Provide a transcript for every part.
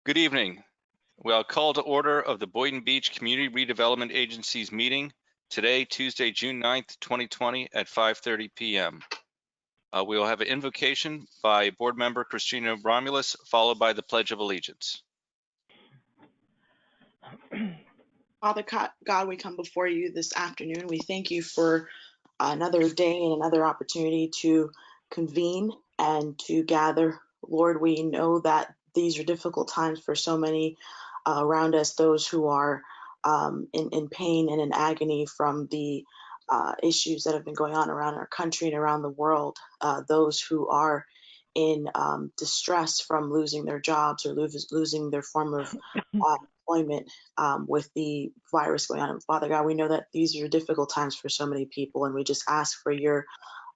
Good evening. We'll call to order of the Boynton Beach Community Redevelopment Agency's meeting today, Tuesday, June 9th, 2020 at 5:30 p.m. We will have an invocation by Board Member Christina Romulus, followed by the Pledge of Allegiance. Father God, we come before you this afternoon. We thank you for another day and another opportunity to convene and to gather. Lord, we know that these are difficult times for so many around us, those who are in pain and in agony from the issues that have been going on around our country and around the world, those who are in distress from losing their jobs or losing their form of employment with the virus going on. And Father God, we know that these are difficult times for so many people, and we just ask for your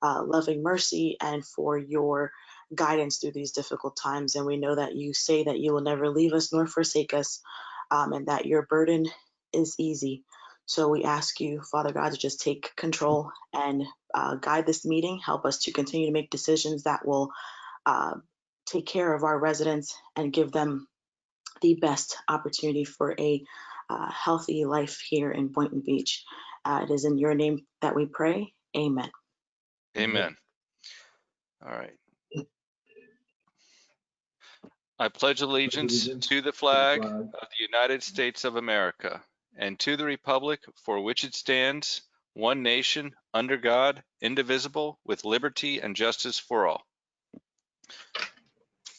loving mercy and for your guidance through these difficult times. And we know that you say that you will never leave us nor forsake us, and that your burden is easy. So we ask you, Father God, to just take control and guide this meeting. Help us to continue to make decisions that will take care of our residents and give them the best opportunity for a healthy life here in Boynton Beach. It is in your name that we pray. Amen. Amen. All right. I pledge allegiance to the flag of the United States of America and to the republic for which it stands, one nation, under God, indivisible, with liberty and justice for all.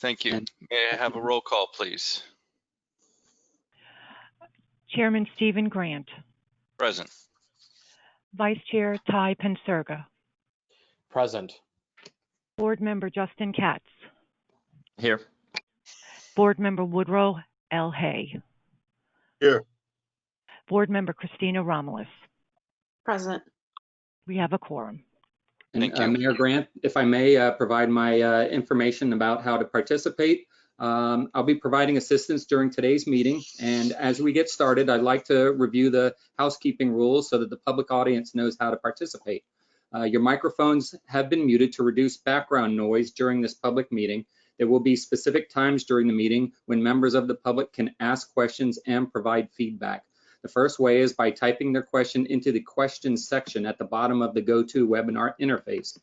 Thank you. May I have a roll call, please? Chairman Stephen Grant. Present. Vice Chair Ty Penserga. Present. Board Member Justin Katz. Here. Board Member Woodrow L. Hay. Here. Board Member Christina Romulus. Present. We have a quorum. Thank you. Mayor Grant, if I may provide my information about how to participate. I'll be providing assistance during today's meeting, and as we get started, I'd like to review the housekeeping rules so that the public audience knows how to participate. Your microphones have been muted to reduce background noise during this public meeting. There will be specific times during the meeting when members of the public can ask questions and provide feedback. The first way is by typing their question into the questions section at the bottom of the GoToWebinar interface.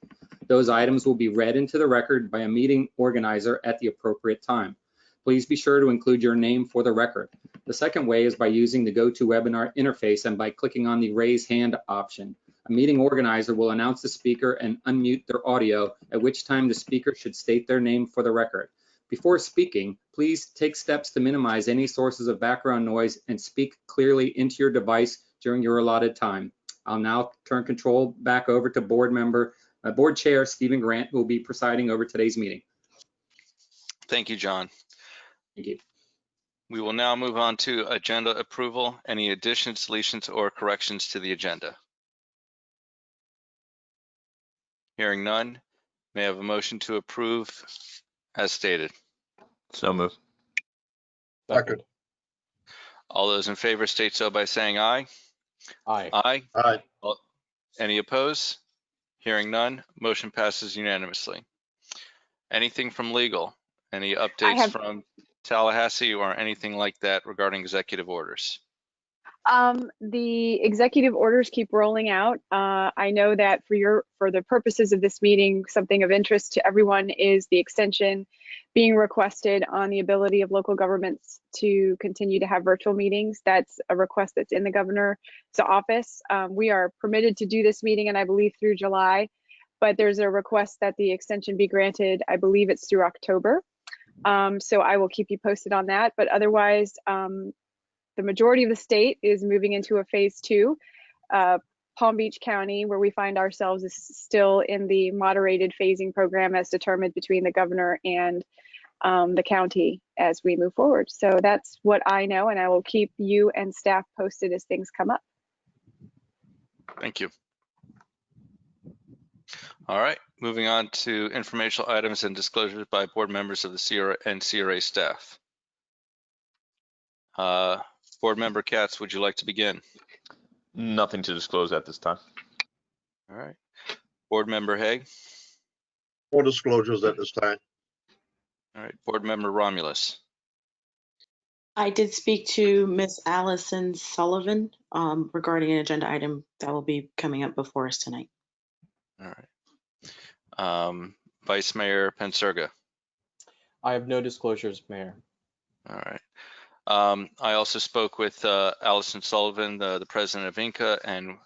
Those items will be read into the record by a meeting organizer at the appropriate time. Please be sure to include your name for the record. The second way is by using the GoToWebinar interface and by clicking on the raise hand option. A meeting organizer will announce the speaker and unmute their audio, at which time the speaker should state their name for the record. Before speaking, please take steps to minimize any sources of background noise and speak clearly into your device during your allotted time. I'll now turn control back over to Board Chair Stephen Grant, who will be presiding over today's meeting. Thank you, John. Thank you. We will now move on to agenda approval. Any additions, deletions, or corrections to the agenda? Hearing none, may I have a motion to approve as stated? So moved. Second. All those in favor state so by saying aye. Aye. Aye. Aye. Any opposed? Hearing none, motion passes unanimously. Anything from legal? Any updates from Tallahassee or anything like that regarding executive orders? The executive orders keep rolling out. I know that for the purposes of this meeting, something of interest to everyone is the extension being requested on the ability of local governments to continue to have virtual meetings. That's a request that's in the governor's office. We are permitted to do this meeting, and I believe through July, but there's a request that the extension be granted. I believe it's through October. So I will keep you posted on that. But otherwise, the majority of the state is moving into a phase 2. Palm Beach County, where we find ourselves, is still in the moderated phasing program as determined between the governor and the county as we move forward. So that's what I know, and I will keep you and staff posted as things come up. Thank you. All right, moving on to informational items and disclosures by board members of the CRA and CRA staff. Board Member Katz, would you like to begin? Nothing to disclose at this time. All right. Board Member Hay? No disclosures at this time. All right. Board Member Romulus? I did speak to Miss Allison Sullivan regarding an agenda item that will be coming up before us tonight. All right. Vice Mayor Pensurga. I have no disclosures, Mayor. All right. I also spoke with Allison Sullivan, the president of Inca, and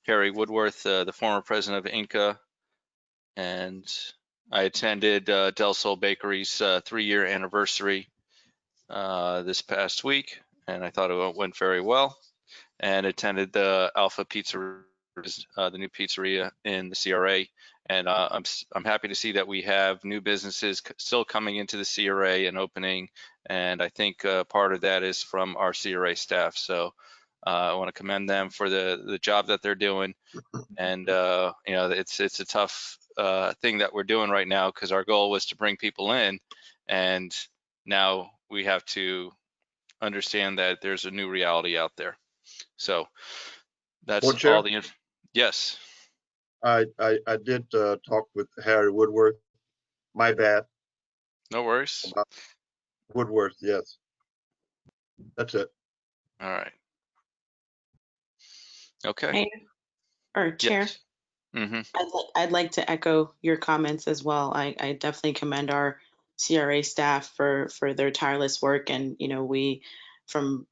Harry Woodworth, the former president of Inca. And I attended Del Sol Bakery's 3-year anniversary this past week, and I thought it went very well. And attended the Alpha Pizzeria, the new pizzeria in the CRA. And I'm happy to see that we have new businesses still coming into the CRA and opening. And I think part of that is from our CRA staff. So I want to commend them for the job that they're doing. And you know, it's a tough thing that we're doing right now, because our goal was to bring people in, and now we have to understand that there's a new reality out there. So that's Board Chair? all the yes. I did talk with Harry Woodworth. My bad. No worries. About Woodworth, yes. That's it. All right. Okay. Mayor or Chair, Yes. Mm-hmm. I'd like to echo your comments as well. I definitely commend our CRA staff for their tireless work, and you know, we from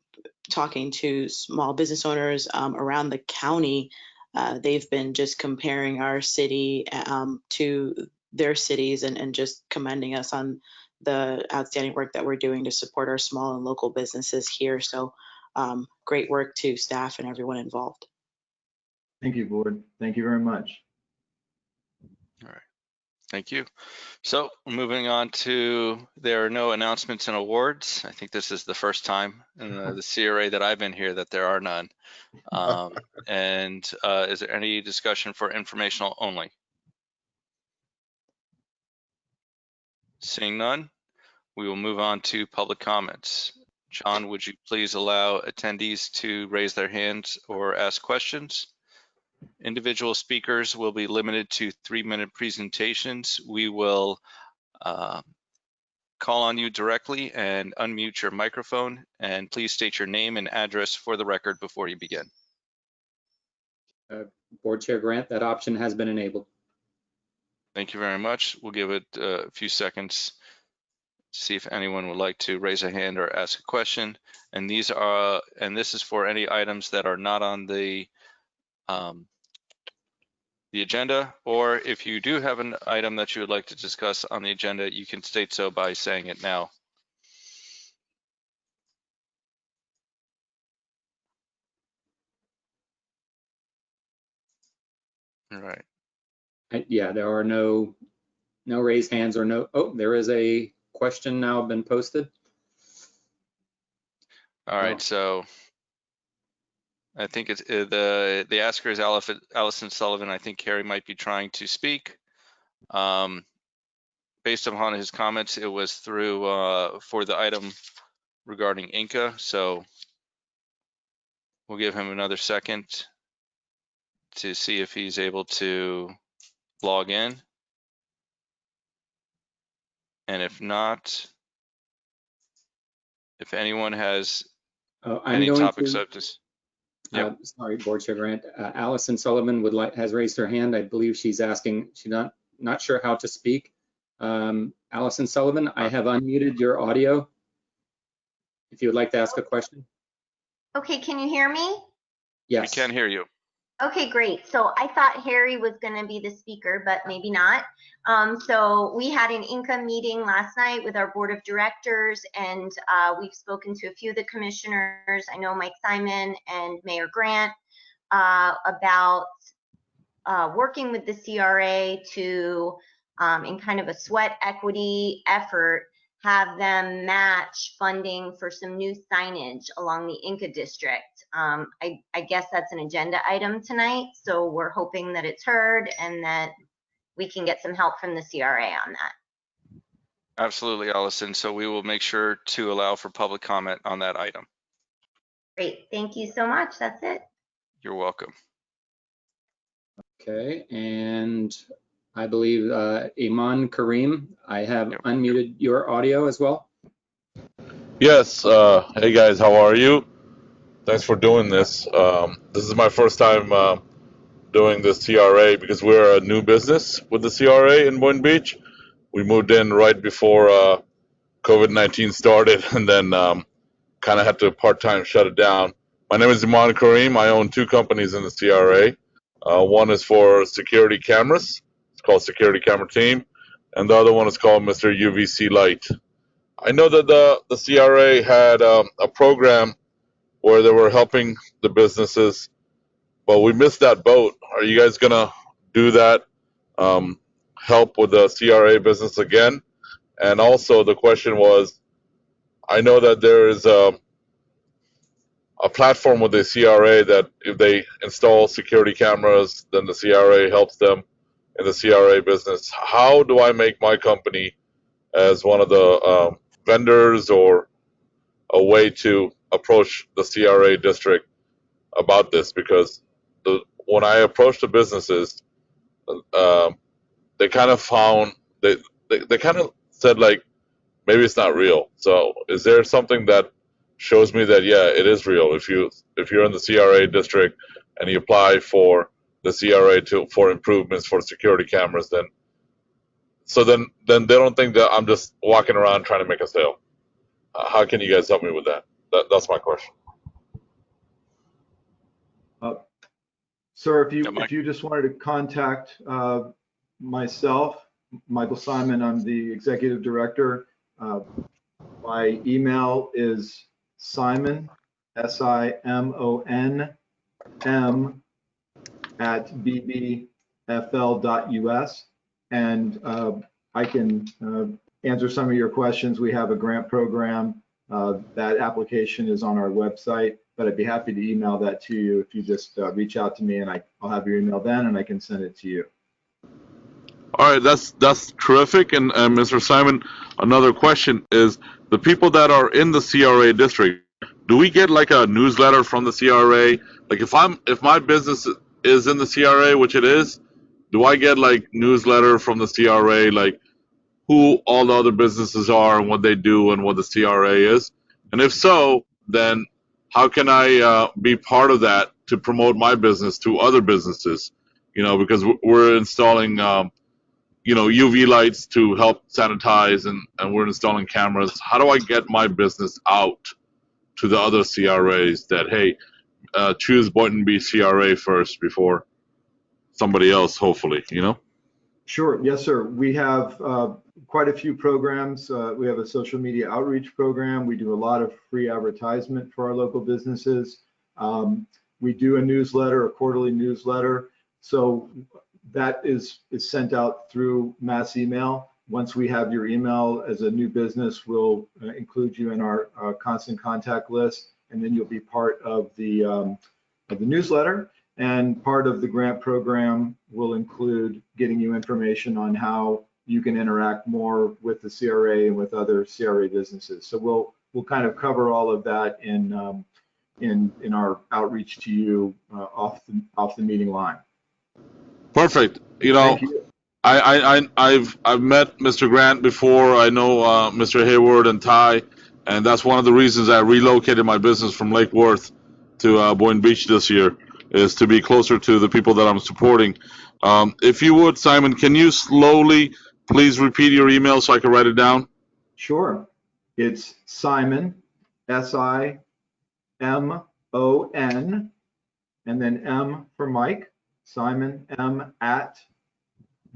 talking to small business owners around the county, they've been just comparing our city to their cities and just commending us on the outstanding work that we're doing to support our small and local businesses here. So great work to staff and everyone involved. Thank you, board. Thank you very much. All right. Thank you. So moving on to, there are no announcements and awards. I think this is the first time in the CRA that I've been here that there are none. And is there any discussion for informational only? Seeing none, we will move on to public comments. John, would you please allow attendees to raise their hands or ask questions? Individual speakers will be limited to 3-minute presentations. We will call on you directly and unmute your microphone, and please state your name and address for the record before you begin. Board Chair Grant, that option has been enabled. Thank you very much. We'll give it a few seconds to see if anyone would like to raise a hand or ask a question. And this is for any items that are not on the agenda, or if you do have an item that you would like to discuss on the agenda, you can state so by saying it now. All right. Yeah, there are no raised hands or no, oh, there is a question now been posted. All right, so I think it's the asker is Allison Sullivan. I think Harry might be trying to speak. Based upon his comments, it was through for the item regarding Inca, so we'll give him another second to see if he's able to log in. And if not, if anyone has any topics of this. Yep. Sorry, Board Chair Grant. Allison Sullivan has raised her hand. I believe she's asking, she's not sure how to speak. Allison Sullivan, I have unmuted your audio if you would like to ask a question. Okay, can you hear me? Yes. We can hear you. Okay, great. So I thought Harry was going to be the speaker, but maybe not. So we had an Inca meeting last night with our board of directors, and we've spoken to a few of the commissioners. I know Mike Simon and Mayor Grant about working with the CRA to, in kind of a sweat equity effort, have them match funding for some new signage along the Inca district. I guess that's an agenda item tonight, so we're hoping that it's heard and that we can get some help from the CRA on that. Absolutely, Allison. So we will make sure to allow for public comment on that item. Great, thank you so much. That's it. You're welcome. Okay, and I believe Iman Kareem, I have unmuted your audio as well. Yes. Hey guys, how are you? Thanks for doing this. This is my first time doing this CRA because we're a new business with the CRA in Boynton Beach. We moved in right before COVID-19 started, and then kind of had to part-time shut it down. My name is Iman Kareem. I own two companies in the CRA. One is for security cameras. It's called Security Camera Team, and the other one is called Mr. UVC Light. I know that the CRA had a program where they were helping the businesses, but we missed that boat. Are you guys gonna do that? Help with the CRA business again? And also the question was, I know that there is a platform with the CRA that if they install security cameras, then the CRA helps them in the CRA business. How do I make my company as one of the vendors or a way to approach the CRA district about this? Because when I approached the businesses, they kind of found they kind of said like maybe it's not real. So is there something that shows me that yeah, it is real? If you're in the CRA district and you apply for the CRA for improvements for security cameras, then they don't think that I'm just walking around trying to make a sale. How can you guys help me with that? That's my question. Sir, Yeah, Mike. if you just wanted to contact myself, Michael Simon, I'm the executive director. My email is Simon, SIMONM @bbfl.us, and I can answer some of your questions. We have a grant program. That application is on our website, but I'd be happy to email that to you if you just reach out to me, and I'll have your email then, and I can send it to you. All right, that's terrific. And Mr. Simon, another question is the people that are in the CRA district, do we get like a newsletter from the CRA? Like if my business is in the CRA, which it is, do I get like newsletter from the CRA, like who all the other businesses are and what they do and what the CRA is? And if so, then how can I be part of that to promote my business to other businesses? You know, because we're installing UV lights to help sanitize, and we're installing cameras. How do I get my business out to the other CRAs that, hey, choose Boynton Beach CRA first before somebody else, hopefully, Sure. Yes, sir. We have quite a few programs. We have a social media outreach program. We do a lot of free advertisement for our local businesses. We do a newsletter, a quarterly newsletter. So that is sent out through mass email. Once we have your email as a new business, we'll include you in our constant contact list, and then you'll be part of the newsletter. And part of the grant program will include getting you information on how you can interact more with the CRA and with other CRA businesses. So we'll kind of cover all of that in our outreach to you off the meeting line. Perfect. Thank you. I've met Mr. Grant before. I know Mr. Hayward and Ty, and that's one of the reasons I relocated my business from Lake Worth to Boynton Beach this year, is to be closer to the people that I'm supporting. If you would, Simon, can you slowly please repeat your email so I can write it down? Sure. It's Simon, SIMON, and then M for Mike, Simon M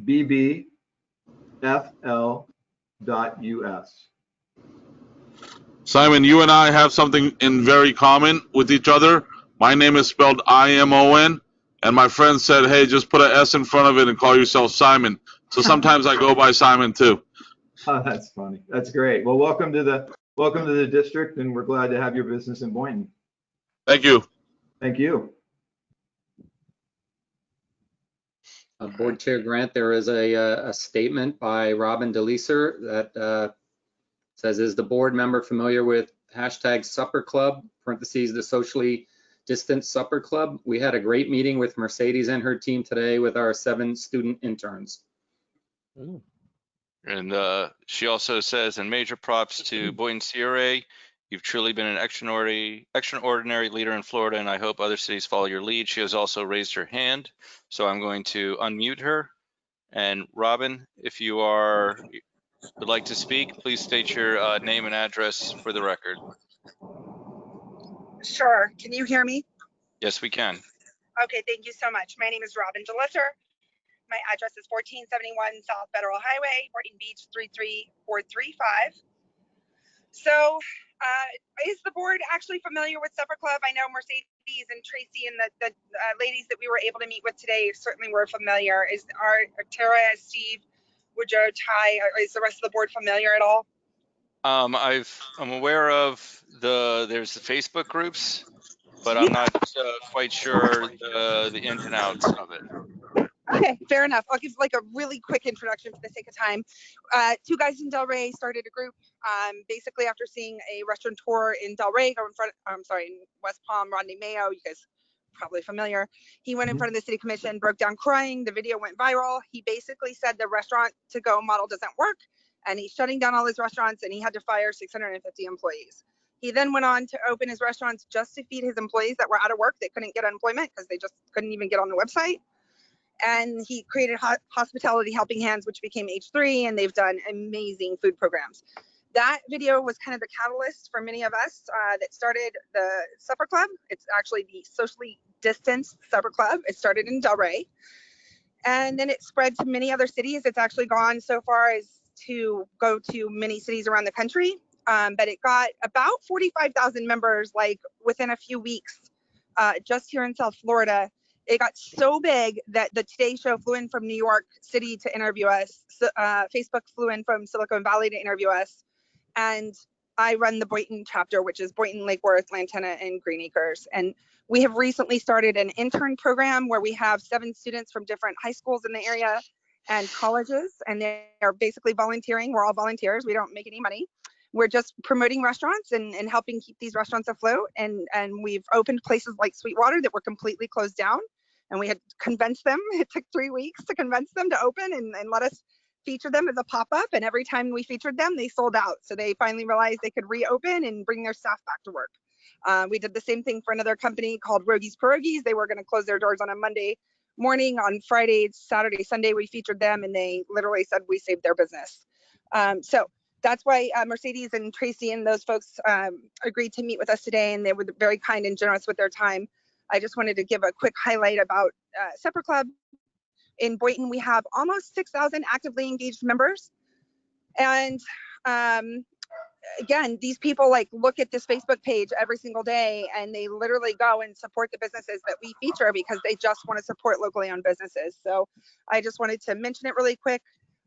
@bbfl.us. Simon, you and I have something in very common with each other. My name is spelled IMON, and my friend said, hey, just put an S in front of it and call yourself Simon. So sometimes I go by Simon too. Oh, that's funny. That's great. Well, welcome to the district, and we're glad to have your business in Boynton. Thank you. Thank you. Board Chair Grant, there is a statement by Robin DeLeeser that says, is the board member familiar with #Supper Club, parentheses, the socially distant supper club? We had a great meeting with Mercedes and her team today with our 7 student interns. And she also says, and major props to Boynton CRA You've truly been an extraordinary leader in Florida, and I hope other cities follow your lead. She has also raised her hand, so I'm going to unmute her. And Robin, if you would like to speak, please state your name and address for the record. Sure. Can you hear me? Yes, we can. Okay, thank you so much. My name is Robin DeLisser. My address is 1471 South Federal Highway, Boynton Beach 33435. So, is the board actually familiar with Supper Club? I know Mercedes and Tracy and the ladies that we were able to meet with today certainly were familiar. Are Tara, Steve, Woodrow, Ty, is the rest of the board familiar at all? I'm aware of there's the Facebook groups, but I'm not quite sure the ins and outs of it. Okay, fair enough. I'll give like a really quick introduction for the sake of time. Two guys in Delray started a group basically after seeing a restaurateur in Delray go in front, in West Palm, Rodney Mayo, you guys are probably familiar. He went in front of the city commission, broke down crying. The video went viral. He basically said the restaurant to go model doesn't work and he's shutting down all his restaurants and he had to fire 650 employees. He then went on to open his restaurants just to feed his employees that were out of work. They couldn't get unemployment because they just couldn't even get on the website. And he created Hospitality Helping Hands, which became H3, and they've done amazing food programs. That video was kind of the catalyst for many of us that started the Supper Club. It's actually the socially distanced Supper Club. It started in Delray, and then it spread to many other cities. It's actually gone so far as to go to many cities around the country, but it got about 45,000 members like within a few weeks just here in South Florida. It got so big that the Today Show flew in from New York City to interview us. Facebook flew in from Silicon Valley to interview us. And I run the Boynton chapter, which is Boynton, Lake Worth, Lantana, and Green Acres. And we have recently started an intern program where we have 7 students from different high schools in the area and colleges, and they're basically volunteering. We're all volunteers. We don't make any money. We're just promoting restaurants and helping keep these restaurants afloat. And we've opened places like Sweetwater that were completely closed down. And we had convinced them. It took 3 weeks to convince them to open and let us feature them as a pop-up. And every time we featured them, they sold out. So they finally realized they could reopen and bring their staff back to work. We did the same thing for another company called Rogies Pierogies. They were going to close their doors on a Monday morning. On Friday, Saturday, Sunday, we featured them and they literally said we saved their business. So that's why Mercedes and Tracy and those folks agreed to meet with us today, and they were very kind and generous with their time. I just wanted to give a quick highlight about Supper Club. In Boynton, we have almost 6,000 actively engaged members. And again, these people like look at this Facebook page every single day and they literally go and support the businesses that we feature because they just want to support locally owned businesses. So I just wanted to mention it really quick.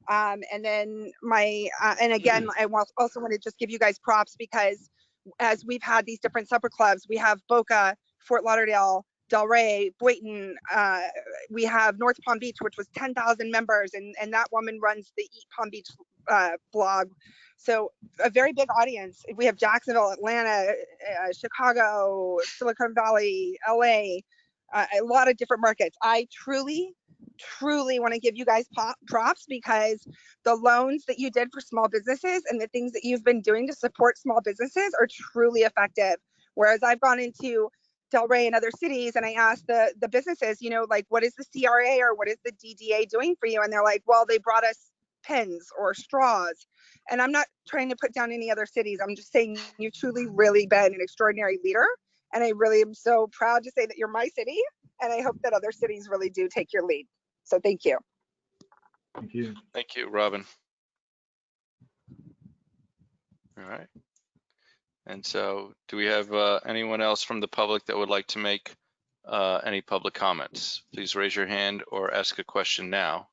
And then and again, I also want to just give you guys props because as we've had these different supper clubs, we have Boca, Fort Lauderdale, Delray, Boynton, we have North Palm Beach, which was 10,000 members, and that woman runs the Eat Palm Beach blog. So a very big audience. We have Jacksonville, Atlanta, Chicago, Silicon Valley, LA, a lot of different markets. I truly want to give you guys props because the loans that you did for small businesses and the things that you've been doing to support small businesses are truly effective. Whereas I've gone into Delray and other cities and I asked the businesses, you know, like, what is the CRA or what is the DDA doing for you? And they're like, well, they brought us pens or straws. And I'm not trying to put down any other cities. I'm just saying you've truly really been an extraordinary leader. And I really am so proud to say that you're my city. And I hope that other cities really do take your lead. So thank you. Thank you. Thank you, Robin. All right. And so do we have anyone else from the public that would like to make any public comments? Please raise your hand or ask a question now.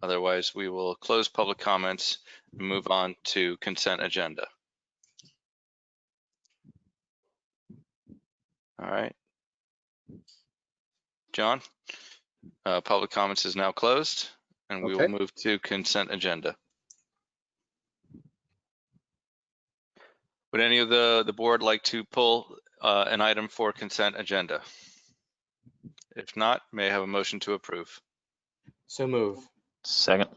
Otherwise, we will close public comments and move on to consent agenda. All right. John, public comments is now closed and we will move to consent agenda. Would any of the board like to pull an item for consent agenda? If not, may I have a motion to approve? So move. Second.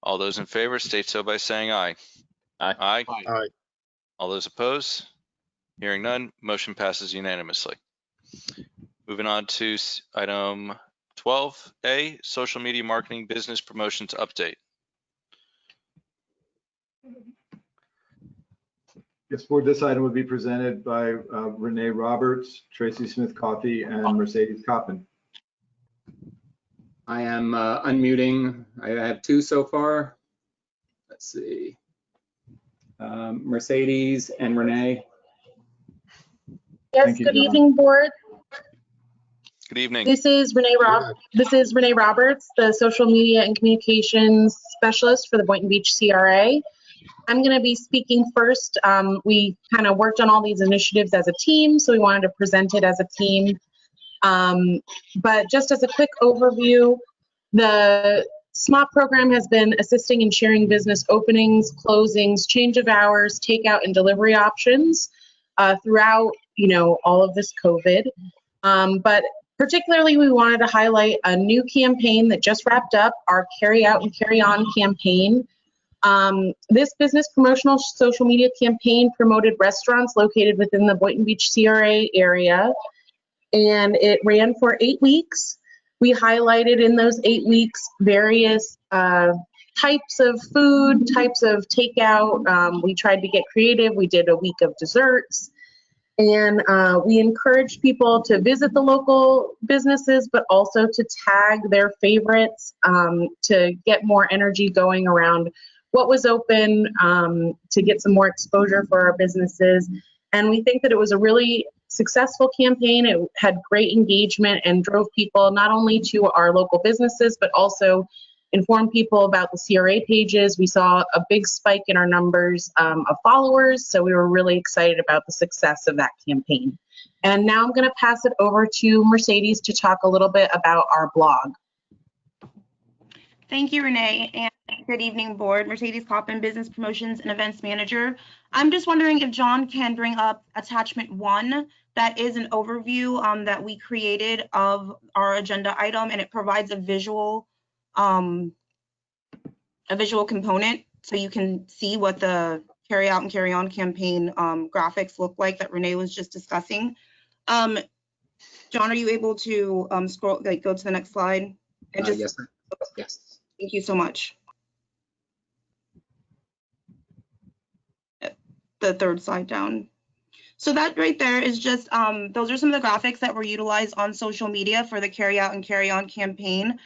All those in favor state so by saying aye. Aye. Aye. Aye. All those opposed? Hearing none, motion passes unanimously. Moving on to item 12A, social media marketing business promotions update. Yes, board, this item would be presented by Renee Roberts, Tracy Smith Coffey, and Mercedes Coppin. I am unmuting. I have two so far. Let's see. Mercedes and Renee. Yes, good evening, board. Good evening. This is Renee Roberts, the social media and communications specialist for the Boynton Beach CRA. I'm going to be speaking first. We kind of worked on all these initiatives as a team, so we wanted to present it as a team. But just as a quick overview, the SMOP program has been assisting in sharing business openings, closings, change of hours, takeout, and delivery options throughout, all of this COVID. But particularly, we wanted to highlight a new campaign that just wrapped up, our Carry Out and Carry On campaign. This business promotional social media campaign promoted restaurants located within the Boynton Beach CRA area, and it ran for 8 weeks. We highlighted in those 8 weeks various types of food, types of takeout. We tried to get creative. We did a week of desserts. And we encouraged people to visit the local businesses, but also to tag their favorites to get more energy going around what was open, to get some more exposure for our businesses. And we think that it was a really successful campaign. It had great engagement and drove people not only to our local businesses, but also informed people about the CRA pages. We saw a big spike in our numbers of followers, so we were really excited about the success of that campaign. And now I'm going to pass it over to Mercedes to talk a little bit about our blog. Thank you, Renee, and good evening, board. Mercedes Coppin, Business Promotions and Events Manager. I'm just wondering if John can bring up attachment 1. That is an overview that we created of our agenda item, and it provides a visual component so you can see what the Carry Out and Carry On campaign graphics look like that Renee was just discussing. John, are you able to go to the next slide? And just, yes, yes. Thank you so much. The third slide down. So that right there is just, those are some of the graphics that were utilized on social media for the Carry Out and Carry On campaign.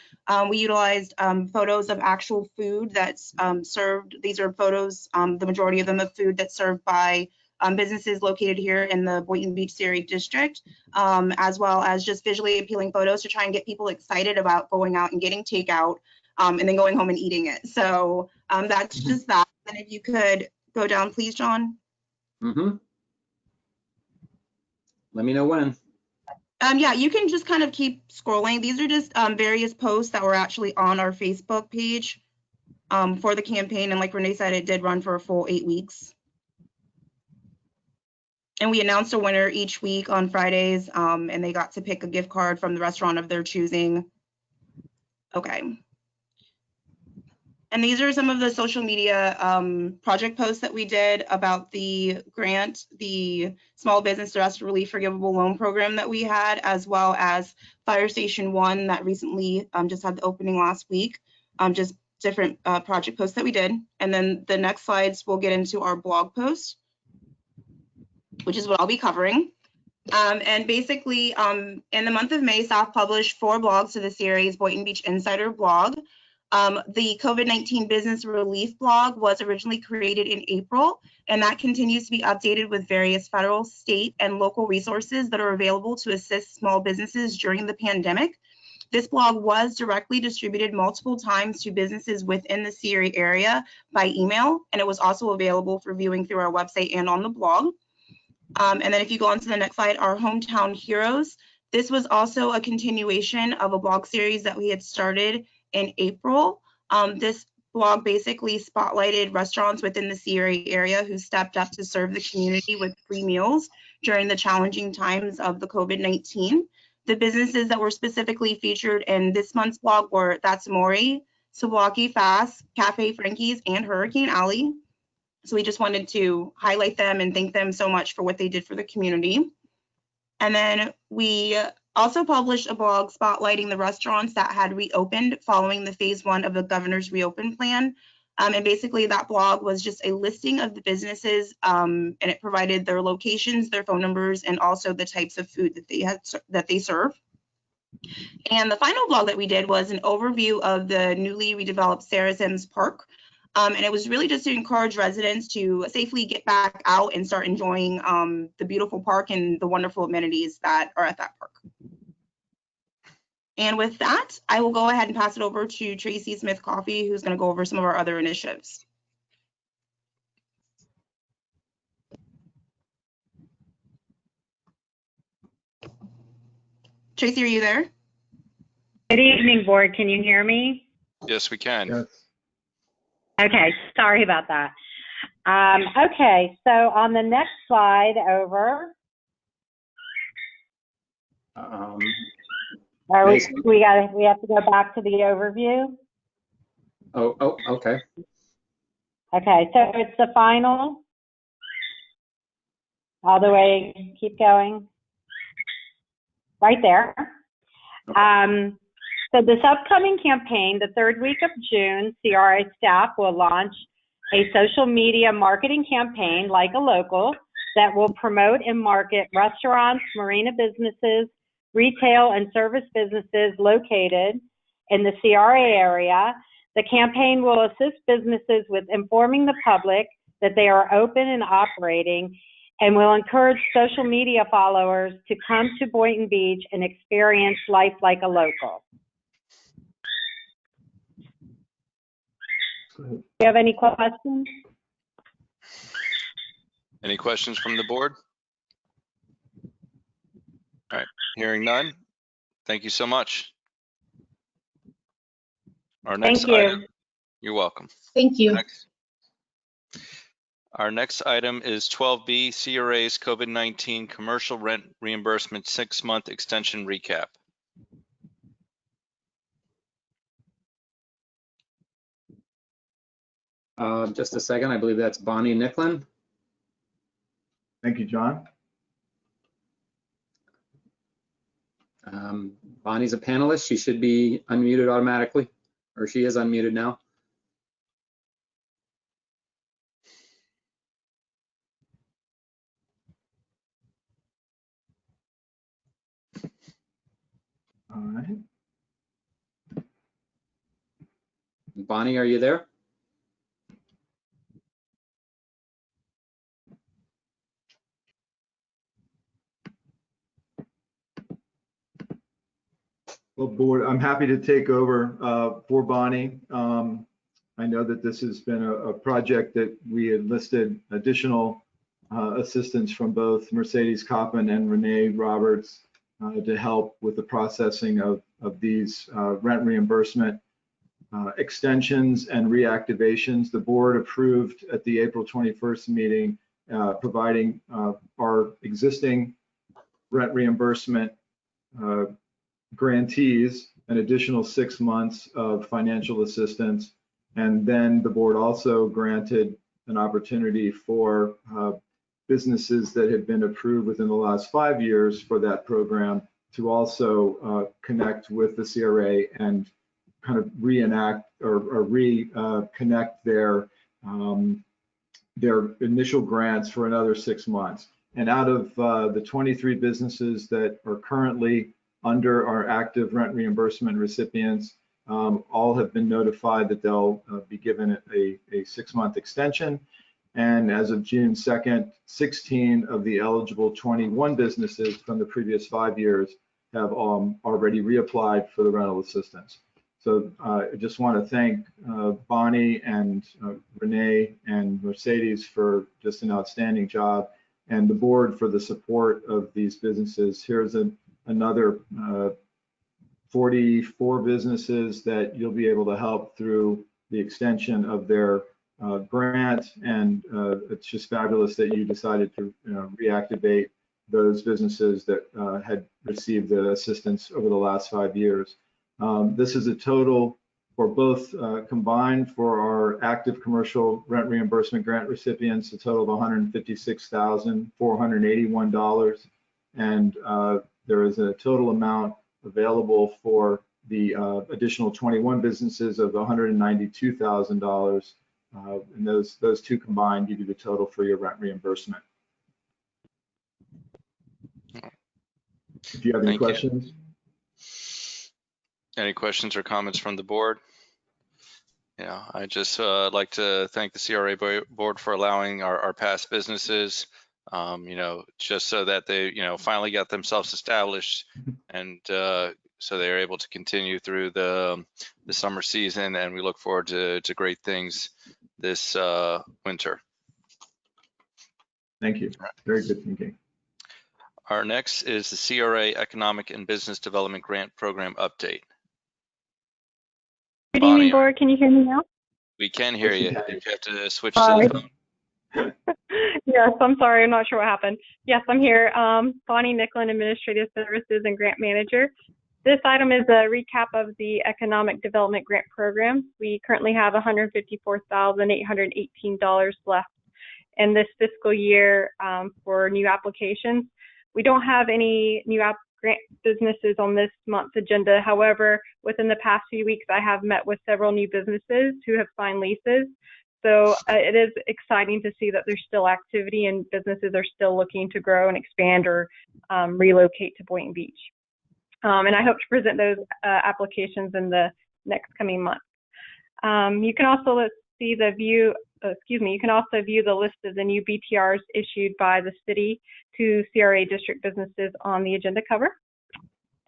We utilized photos of actual food that's served. These are photos, the majority of them of food that's served by businesses located here in the Boynton Beach CRA district, as well as just visually appealing photos to try and get people excited about going out and getting takeout and then going home and eating it. So that's just that. And if you could go down, please, John. Mm-hmm. Let me know when. Yeah, you can just kind of keep scrolling. These are just various posts that were actually on our Facebook page for the campaign. And like Renee said, it did run for a full 8 weeks. And we announced a winner each week on Fridays, and they got to pick a gift card from the restaurant of their choosing. Okay. And these are some of the social media project posts that we did about the grant, the Small Business Disaster Relief Forgivable Loan Program that we had, as well as Fire Station 1 that recently just had the opening last week, just different project posts that we did. And then the next slides, we'll get into our blog post, which is what I'll be covering. And basically, in the month of May, staff published 4 blogs to the CRA's Boynton Beach Insider blog. The COVID-19 Business Relief blog was originally created in April, and that continues to be updated with various federal, state, and local resources that are available to assist small businesses during the pandemic. This blog was directly distributed multiple times to businesses within the CRA area by email, and it was also available for viewing through our website and on the blog. And then if you go on to the next slide, our Hometown Heroes. This was also a continuation of a blog series that we had started in April. This blog basically spotlighted restaurants within the CRA area who stepped up to serve the community with free meals during the challenging times of the COVID-19. The businesses that were specifically featured in this month's blog were That's Amore, Sawaki Fast, Cafe Frankie's, and Hurricane Alley. So we just wanted to highlight them and thank them so much for what they did for the community. And then we also published a blog spotlighting the restaurants that had reopened following the phase 1 of the governor's reopen plan. And basically that blog was just a listing of the businesses, and it provided their locations, their phone numbers, and also the types of food that they serve. And the final blog that we did was an overview of the newly redeveloped Sarah Sims Park. And it was really just to encourage residents to safely get back out and start enjoying the beautiful park and the wonderful amenities that are at that park. And with that, I will go ahead and pass it over to Tracy Smith Coffey, who's going to go over some of our other initiatives. Tracy, are you there? Good evening, board. Can you hear me? Yes, we can. Yes. Okay, sorry about that. Okay, so on the next slide over, we have to go back to the overview. Oh, okay. Okay, so it's the final, all the way, keep going, right there. So this upcoming campaign, the 3rd week of June, CRA staff will launch a social media marketing campaign like a local that will promote and market restaurants, marina businesses, retail and service businesses located in the CRA area. The campaign will assist businesses with informing the public that they are open and operating, and will encourage social media followers to come to Boynton Beach and experience life like a local. Do you have any questions? Any questions from the board? All right, hearing none. Thank you so much. Our next item. You're welcome. Thank you. Our next item is 12B, CRA's COVID-19 commercial rent reimbursement 6-month extension recap. Just a second. I believe that's Bonnie Nicklin. Thank you, John. Bonnie's a panelist. She should be unmuted automatically, or she is unmuted now. All right. Bonnie, are you there? Well, board, I'm happy to take over for Bonnie. I know that this has been a project that we had listed additional assistance from both Mercedes Coppin and Renee Roberts to help with the processing of these rent reimbursement extensions and reactivations. The board approved at the April 21st meeting providing our existing rent reimbursement grantees an additional 6 months of financial assistance. And then the board also granted an opportunity for businesses that had been approved within the last 5 years for that program to also connect with the CRA and kind of reenact or reconnect their initial grants for another 6 months. And out of the 23 businesses that are currently under our active rent reimbursement recipients, all have been notified that they'll be given a 6-month extension. And as of June 2nd, 16 of the eligible 21 businesses from the previous 5 years have already reapplied for the rental assistance. So I just want to thank Bonnie and Renee and Mercedes for just an outstanding job, and the board for the support of these businesses. Here's another 44 businesses that you'll be able to help through the extension of their grant, and it's just fabulous that you decided to reactivate those businesses that had received the assistance over the last 5 years. This is a total for both combined for our active commercial rent reimbursement grant recipients, a total of $156,481. And there is a total amount available for the additional 21 businesses of $192,000. And those two combined give you the total for your rent reimbursement. If you have any questions. Any questions or comments from the board? Yeah, I just like to thank the CRA board for allowing our past businesses, just so that they, finally got themselves established, and so they're able to continue through the summer season, and we look forward to great things this winter. Thank you. Very good thinking. Our next is the CRA Economic and Business Development Grant Program update. Good evening, board. Can you hear me now? We can hear you. Did you have to switch to the phone? Yes, I'm sorry. I'm not sure what happened. Yes, I'm here. Bonnie Nicklin, Administrative Services and Grant Manager. This item is a recap of the Economic Development Grant Program. We currently have $154,818 left in this fiscal year for new applications. We don't have any new grant businesses on this month's agenda. However, within the past few weeks, I have met with several new businesses who have signed leases. So it is exciting to see that there's still activity and businesses are still looking to grow and expand or relocate to Boynton Beach. And I hope to present those applications in the next coming months. You can also see the view. You can also view the list of the new BTRs issued by the city to CRA district businesses on the agenda cover.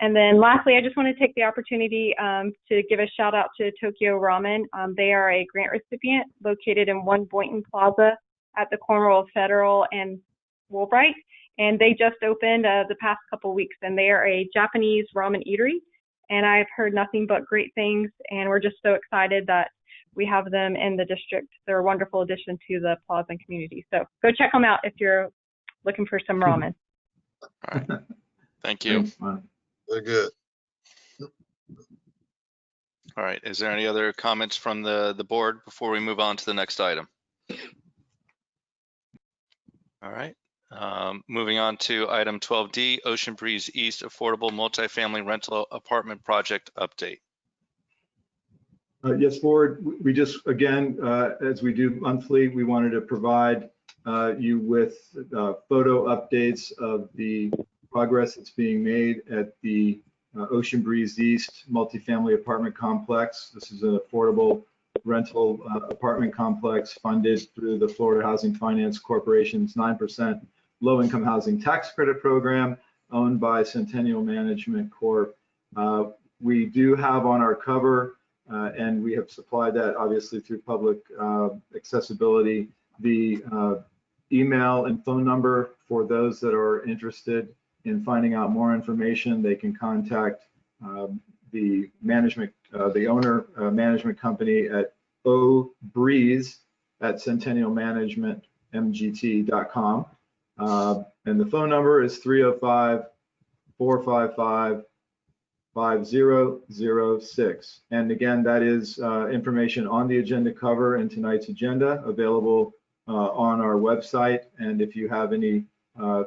And then lastly, I just want to take the opportunity to give a shout out to Tokyo Ramen. They are a grant recipient located in One Boynton Plaza at the corner of Federal and Woolbright. And they just opened the past couple weeks, and they are a Japanese ramen eatery. And I've heard nothing but great things, and we're just so excited that we have them in the district. They're a wonderful addition to the Plaza community. So go check them out if you're looking for some ramen. All right. Thank you. Very good. All right. Is there any other comments from the board before we move on to the next item? All right. Moving on to item 12D, Ocean Breeze East Affordable Multifamily Rental Apartment Project Update. Yes, board. We just, again, as we do monthly, we wanted to provide you with photo updates of the progress that's being made at the Ocean Breeze East multifamily apartment complex. This is an affordable rental apartment complex funded through the Florida Housing Finance Corporation's 9% low-income housing tax credit program owned by Centennial Management Corp. We do have on our cover, and we have supplied that obviously through public accessibility, the email and phone number for those that are interested in finding out more information. They can contact the management, the owner management company at obreeze@centennialmanagementmgt.com. And the phone number is 305-455-5006. And again, that is information on the agenda cover in tonight's agenda, available on our website. And if you have any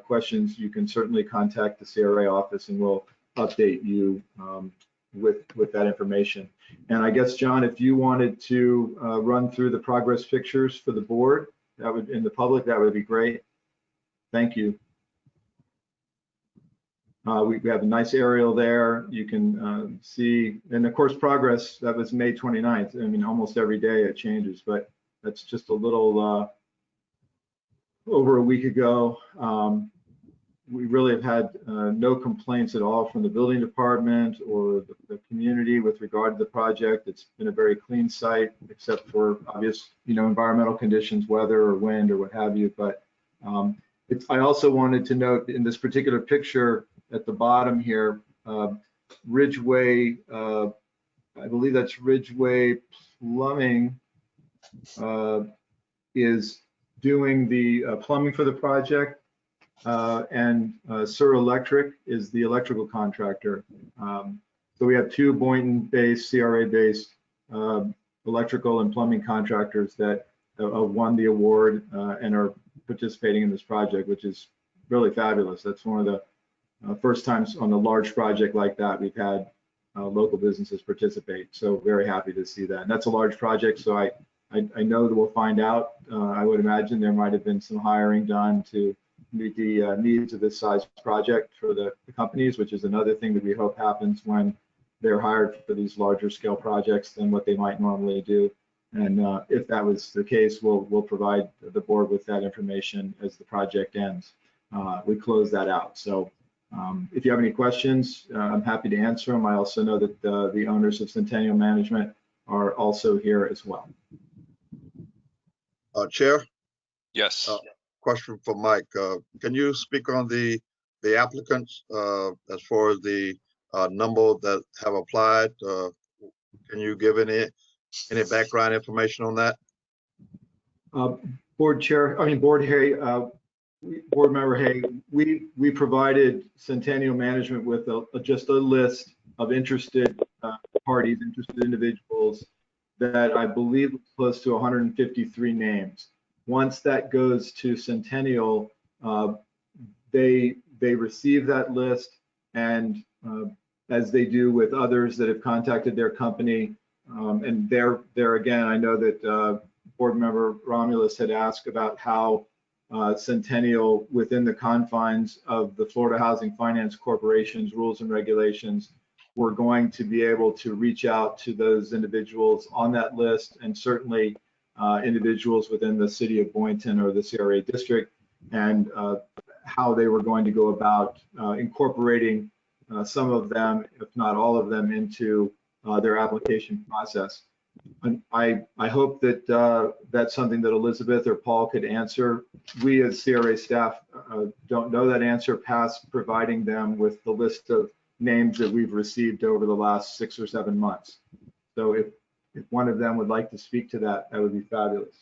questions, you can certainly contact the CRA office and we'll update you with that information. And I guess, John, if you wanted to run through the progress pictures for the board, that would, in the public, that would be great. Thank you. We have a nice aerial there. You can see, and of course, progress, that was May 29th. I mean, almost every day it changes, but that's just a little over a week ago. We really have had no complaints at all from the building department or the community with regard to the project. It's been a very clean site, except for obvious, environmental conditions, weather or wind or what have you. But I also wanted to note in this particular picture at the bottom here, Ridgeway, I believe that's Ridgeway Plumbing, is doing the plumbing for the project, and Sur Electric is the electrical contractor. So we have two Boynton-based, CRA-based electrical and plumbing contractors that won the award and are participating in this project, which is really fabulous. That's one of the first times on a large project like that we've had local businesses participate. So very happy to see that. And that's a large project, so I know that we'll find out. I would imagine there might have been some hiring done to meet the needs of this size project for the companies, which is another thing that we hope happens when they're hired for these larger scale projects than what they might normally do. And if that was the case, we'll provide the board with that information as the project ends. We close that out. So if you have any questions, I'm happy to answer them. I also know that the owners of Centennial Management are also here as well. Chair? Yes. Question for Mike. Can you speak on the applicants as far as the number that have applied? Can you give any background information on that? Board Member Hay, we provided Centennial Management with just a list of interested parties, interested individuals that I believe was close to 153 names. Once that goes to Centennial, they receive that list, and as they do with others that have contacted their company, and there again, I know that Board Member Romulus had asked about how Centennial, within the confines of the Florida Housing Finance Corporation's rules and regulations, we're going to be able to reach out to those individuals on that list, and certainly individuals within the city of Boynton or the CRA district, and how they were going to go about incorporating some of them, if not all of them, into their application process. And I hope that that's something that Elizabeth or Paul could answer. We as CRA staff don't know that answer past providing them with the list of names that we've received over the last 6 or 7 months. So if one of them would like to speak to that, that would be fabulous.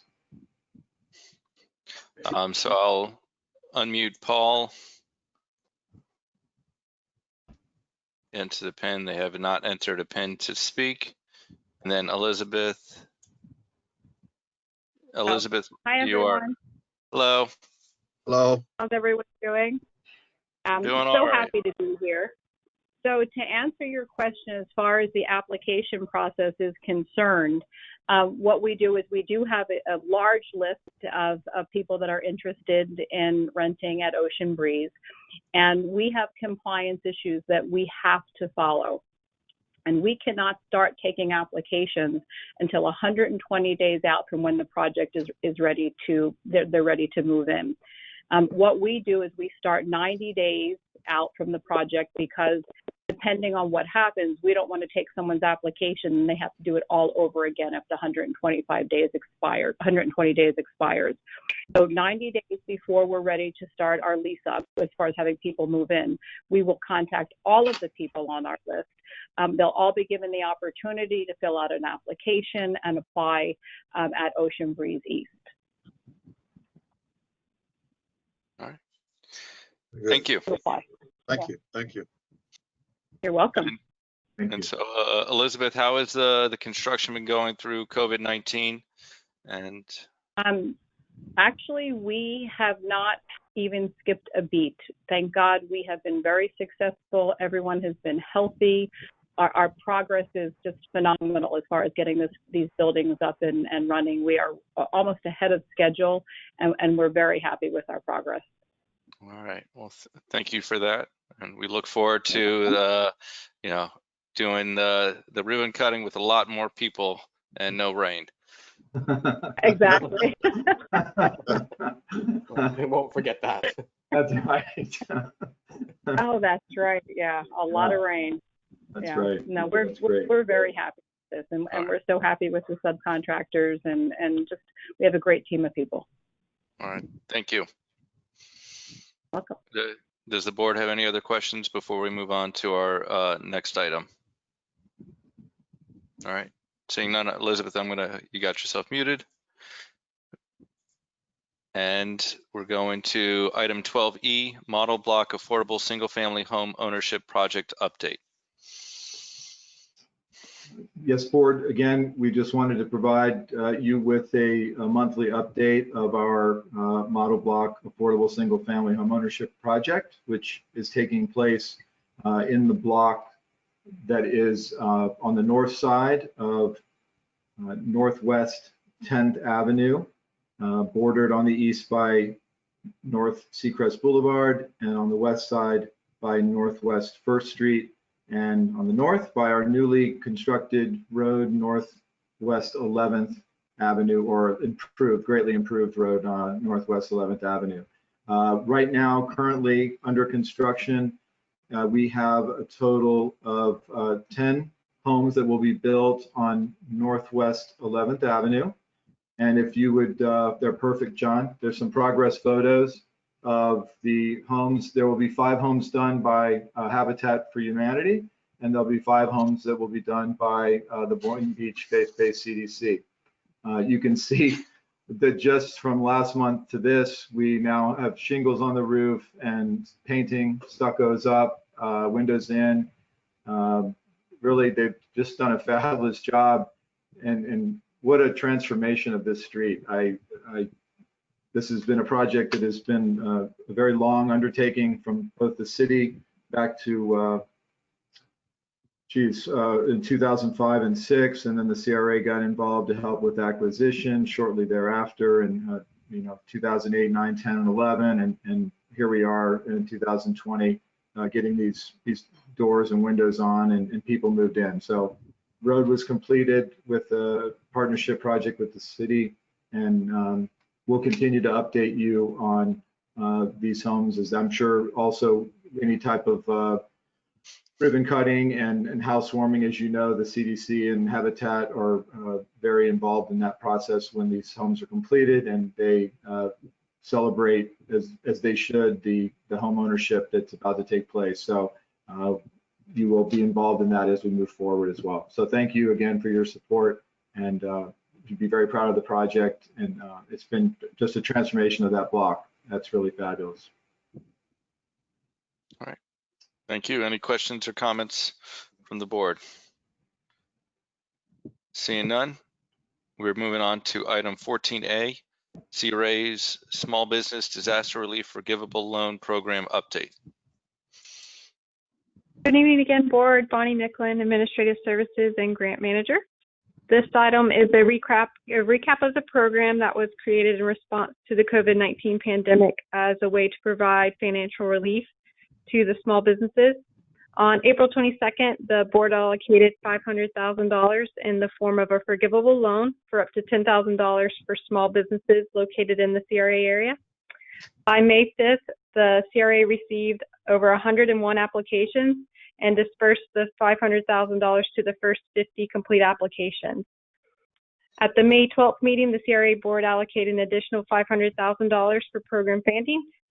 So I'll unmute Paul. Into the pen. They have not entered a pen to speak. And then Elizabeth. Elizabeth, Hi, you are. everyone. Hello. Hello. How's everyone doing? I'm Doing so all right. happy to be here. So to answer your question as far as the application process is concerned, what we do is we do have a large list of people that are interested in renting at Ocean Breeze, and we have compliance issues that we have to follow. And we cannot start taking applications until 120 days out from when the project is ready to, they're ready to move in. What we do is we start 90 days out from the project, because depending on what happens, we don't want to take someone's application and they have to do it all over again if the 120 days expires. So 90 days before we're ready to start our lease up, as far as having people move in, we will contact all of the people on our list. They'll all be given the opportunity to fill out an application and apply at Ocean Breeze East. All right. Good. Thank you. Thank you. Thank you. You're welcome. And so, Elizabeth, how has the construction been going through COVID-19? And actually, we have not even skipped a beat. Thank God, we have been very successful. Everyone has been healthy. Our progress is just phenomenal as far as getting these buildings up and running. We are almost ahead of schedule, and we're very happy with our progress. all right. Well, thank you for that. And we look forward to doing the ribbon cutting with a lot more people and no rain. Exactly. We won't forget that. That's right. Oh, that's right. Yeah, a lot of rain. That's right. No, we're very happy with this, and we're so happy with the subcontractors, and just we have a great team of people. All right. Thank you. Welcome. Does the board have any other questions before we move on to our next item? All right. Seeing none, Elizabeth, you got yourself muted. And we're going to item 12E, model block affordable single family home ownership project update. Yes, board, again, we just wanted to provide you with a monthly update of our model block affordable single family home ownership project, which is taking place in the block that is on the north side of Northwest 10th Avenue, bordered on the east by North Seacrest Boulevard, and on the west side by Northwest 1st Street, and on the north by our newly constructed road, Northwest 11th Avenue, or greatly improved road, Northwest 11th Avenue. Right now, currently under construction, we have a total of 10 homes that will be built on Northwest 11th Avenue. And if you would, they're perfect, John. There's some progress photos of the homes. There will be 5 homes done by Habitat for Humanity, and there'll be 5 homes that will be done by the Boynton Beach faith-based CDC. You can see that just from last month to this, we now have shingles on the roof and painting, stuccos up, windows in. Really, they've just done a fabulous job, and what a transformation of this street. This has been a project that has been a very long undertaking from both the city back to, in 2005 and 6, and then the CRA got involved to help with acquisition shortly thereafter, and 2008, 9, 10, and 11, and here we are in 2020, getting these doors and windows on, and people moved in. So road was completed with a partnership project with the city, and we'll continue to update you on these homes, as I'm sure also any type of ribbon cutting and housewarming. As you know, the CDC and Habitat are very involved in that process when these homes are completed, and they celebrate, as they should, the home ownership that's about to take place. So you will be involved in that as we move forward as well. So thank you again for your support, and you'd be very proud of the project, and it's been just a transformation of that block. That's really fabulous. All right, thank you. Any questions or comments from the board? Seeing none, we're moving on to item 14A, CRA's Small Business Disaster Relief Forgivable Loan Program Update. Good evening again, board. Bonnie Nicklin, Administrative Services and Grant Manager. This item is a recap of the program that was created in response to the COVID-19 pandemic as a way to provide financial relief to the small businesses. On April 22nd, the board allocated $500,000 in the form of a forgivable loan for up to $10,000 for small businesses located in the CRA area. By May 5th, the CRA received over 101 applications and dispersed the $500,000 to the first 50 complete applications. At the May 12th meeting, the CRA board allocated an additional $500,000 for program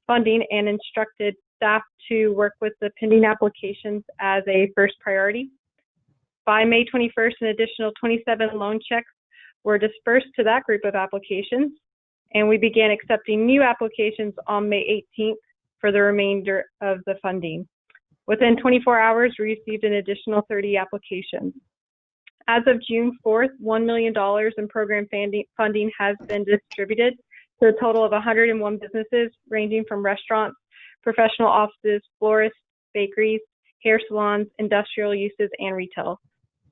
funding and instructed staff to work with the pending applications as a first priority. By May 21st, an additional 27 loan checks were dispersed to that group of applications, and we began accepting new applications on May 18th for the remainder of the funding. Within 24 hours, we received an additional 30 applications. As of June 4th, $1 million in program funding has been distributed to a total of 101 businesses, ranging from restaurants, professional offices, florists, bakeries, hair salons, industrial uses, and retail.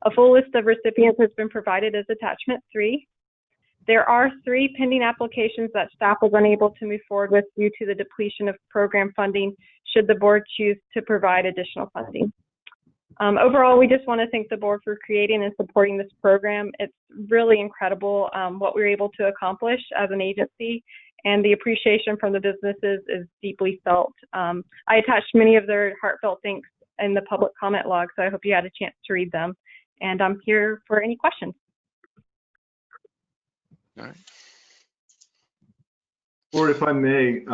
A full list of recipients has been provided as attachment 3. There are 3 pending applications that staff was unable to move forward with due to the depletion of program funding, should the board choose to provide additional funding. Overall, we just want to thank the board for creating and supporting this program. It's really incredible what we were able to accomplish as an agency, and the appreciation from the businesses is deeply felt. I attached many of their heartfelt thanks in the public comment log, so I hope you had a chance to read them. And I'm here for any questions. All right. Board, if I may,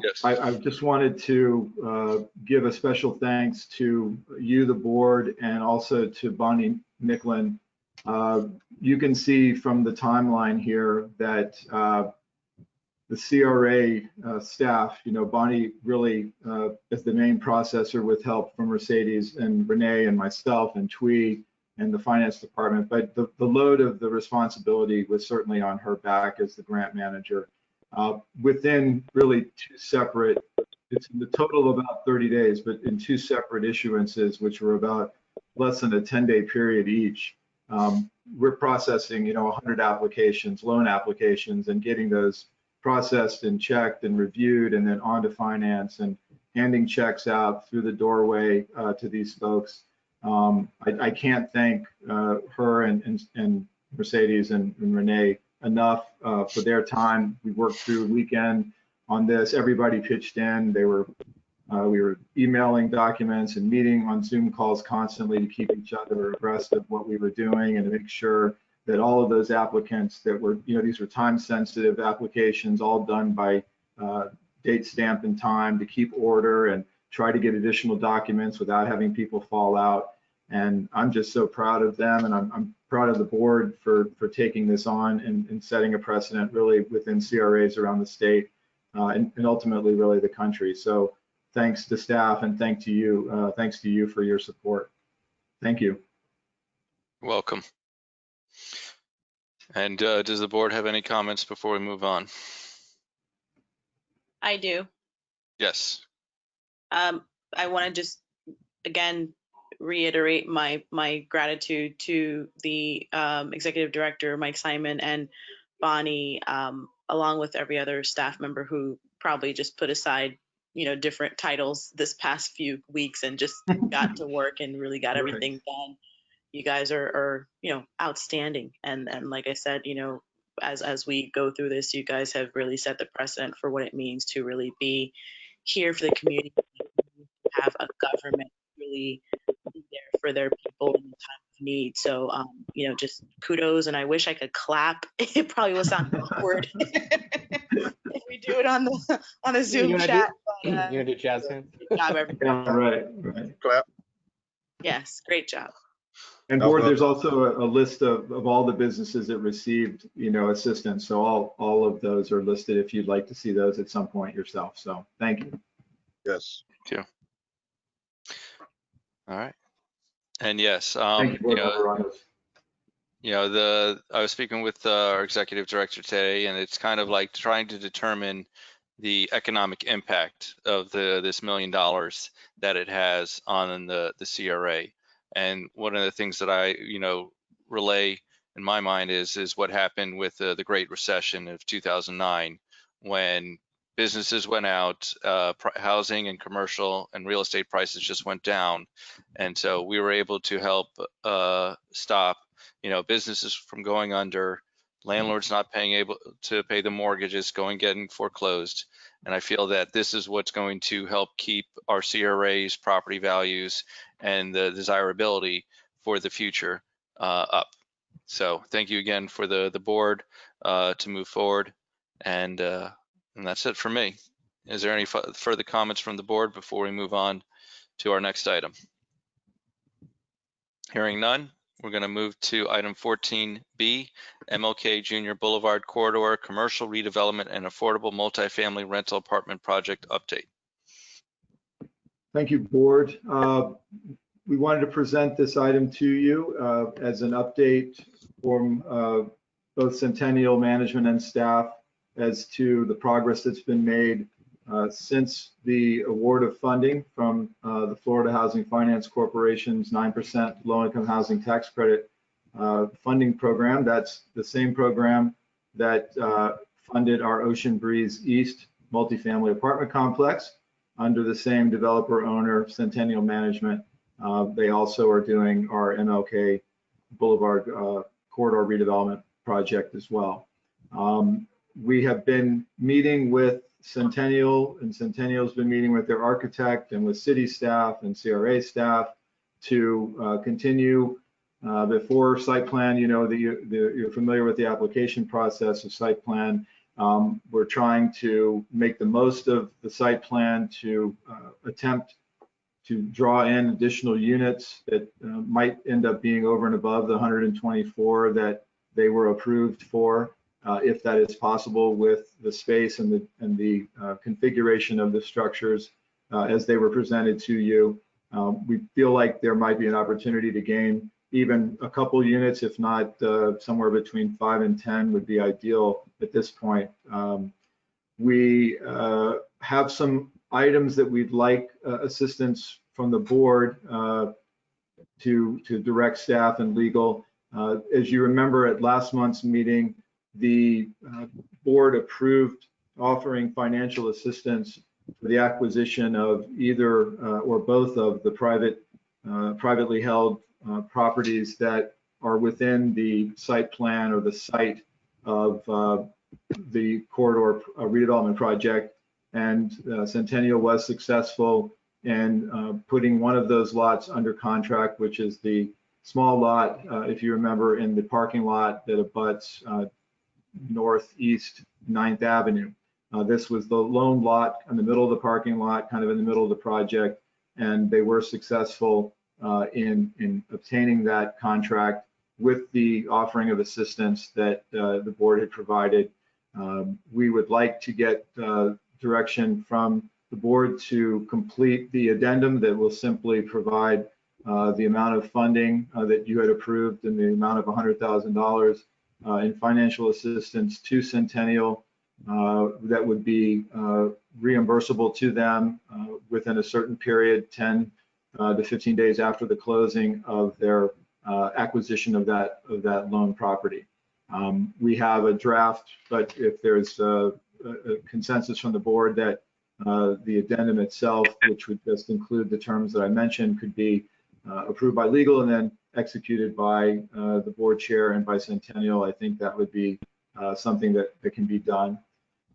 Yes. I just wanted to give a special thanks to you, the board, and also to Bonnie Nicklin. You can see from the timeline here that the CRA staff, Bonnie really is the main processor with help from Mercedes and Renee and myself and Twee and the finance department, but the load of the responsibility was certainly on her back as the grant manager. Within really two separate, it's in the total of about 30 days, but in two separate issuances, which were about less than a 10-day period each, we're processing, 100 applications, loan applications, and getting those processed and checked and reviewed, and then on to finance and handing checks out through the doorway to these folks. I can't thank her and Mercedes and Renee enough for their time. We worked through a weekend on this. Everybody pitched in. We were emailing documents and meeting on Zoom calls constantly to keep each other abreast of what we were doing and to make sure that all of those applicants that were, these were time-sensitive applications, all done by date stamp and time, to keep order and try to get additional documents without having people fall out. And I'm just so proud of them, and I'm proud of the board for taking this on and setting a precedent really within CRAs around the state and ultimately really the country. So thanks to staff and thanks to you for your support. Thank you. Welcome. And does the board have any comments before we move on? I do. Yes. I want to just again reiterate my gratitude to the executive director, Mike Simon, and Bonnie, along with every other staff member who probably just put aside, different titles this past few weeks and just got to work and really got everything done. You guys are outstanding. And like I said, as we go through this, you guys have really set the precedent for what it means to really be here for the community, have a government really be there for their people in the time of need. So, just kudos, and I wish I could clap. It probably will sound awkward if we do it on the Zoom chat. You gonna do jazz hands? Great job, everybody. Yeah, right. Clap. Yes, great job. And board, there's also a list of all the businesses that received, assistance. So all of those are listed if you'd like to see those at some point yourself. So thank you. Yes. Thank you. All right. And yes, Thank you, board member Ramos. I was speaking with our executive director today, and it's kind of like trying to determine the economic impact of this $1 million that it has on the CRA. And one of the things that I, relay in my mind is what happened with the Great Recession of 2009, when businesses went out, housing and commercial and real estate prices just went down. And so we were able to help stop, businesses from going under, landlords not able to pay the mortgages, getting foreclosed. And I feel that this is what's going to help keep our CRA's property values and the desirability for the future up. So thank you again for the board to move forward. And that's it for me. Is there any further comments from the board before we move on to our next item? Hearing none, we're going to move to item 14B, MLK Junior Boulevard Corridor Commercial Redevelopment and Affordable Multifamily Rental Apartment Project Update. Thank you, board. We wanted to present this item to you as an update from both Centennial management and staff as to the progress that's been made since the award of funding from the Florida Housing Finance Corporation's 9% low-income housing tax credit funding program. That's the same program that funded our Ocean Breeze East multifamily apartment complex under the same developer owner, Centennial Management. They also are doing our MLK Boulevard corridor redevelopment project as well. We have been meeting with Centennial, and Centennial's been meeting with their architect and with city staff and CRA staff to continue before site plan. You're familiar with the application process of site plan. We're trying to make the most of the site plan to attempt to draw in additional units that might end up being over and above the 124 that they were approved for, if that is possible with the space and the configuration of the structures as they were presented to you. We feel like there might be an opportunity to gain even a couple units, if not somewhere between 5 and 10 would be ideal at this point. We have some items that we'd like assistance from the board to direct staff and legal. As you remember at last month's meeting, the board approved offering financial assistance for the acquisition of either or both of the privately held properties that are within the site plan or the site of the corridor redevelopment project. And Centennial was successful in putting one of those lots under contract, which is the small lot, if you remember, in the parking lot that abuts northeast 9th Avenue. This was the lone lot in the middle of the parking lot, kind of in the middle of the project, and they were successful in obtaining that contract with the offering of assistance that the board had provided. We would like to get direction from the board to complete the addendum that will simply provide the amount of funding that you had approved in the amount of $100,000 in financial assistance to Centennial that would be reimbursable to them within a certain period, 10 to 15 days after the closing of their acquisition of that loan property. We have a draft, but if there's a consensus from the board that the addendum itself, which would just include the terms that I mentioned, could be approved by legal and then executed by the board chair and by Centennial, I think that would be something that can be done.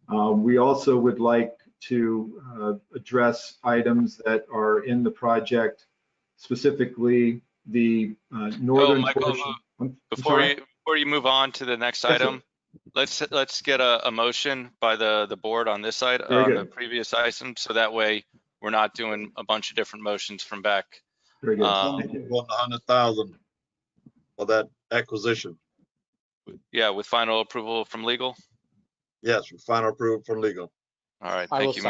We also would like to address items that are in the project, specifically the northern portion. Before you move on to the next item, let's get a motion by the board on this side, on the previous item, so that way we're not doing a bunch of different motions from back. Very good. Thank you. 100,000 for that acquisition. Yeah, with final approval from legal. Yes, with final approval from legal. All right, thank you.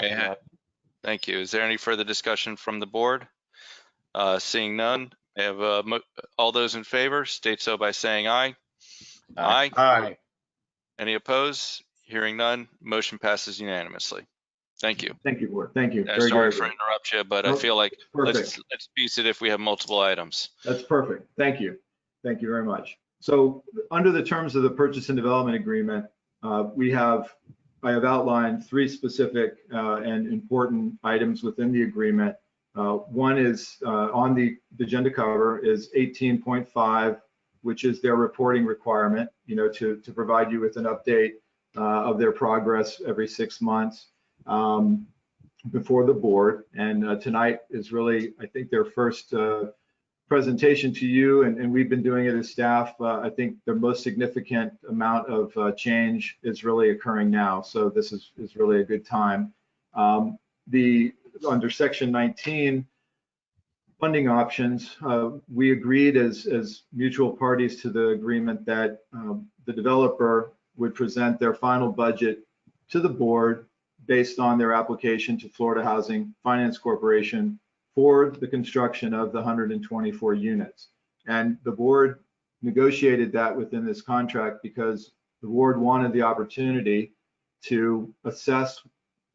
Thank you. Is there any further discussion from the board? Seeing none, I have all those in favor state so by saying aye. Aye. Aye. Any opposed? Hearing none, motion passes unanimously. Thank you. Thank you, board. Thank you. Sorry for interrupt you, but I feel like let's piece it if we have multiple items. That's perfect. Thank you. Thank you very much. So under the terms of the purchase and development agreement, I have outlined 3 specific and important items within the agreement. One is on the agenda cover is 18.5, which is their reporting requirement, to provide you with an update of their progress every 6 months before the board. And tonight is really, I think, their first presentation to you, and we've been doing it as staff. I think the most significant amount of change is really occurring now, so this is really a good time. Under section 19, funding options, we agreed as mutual parties to the agreement that the developer would present their final budget to the board based on their application to Florida Housing Finance Corporation for the construction of the 124 units. And the board negotiated that within this contract because the board wanted the opportunity to assess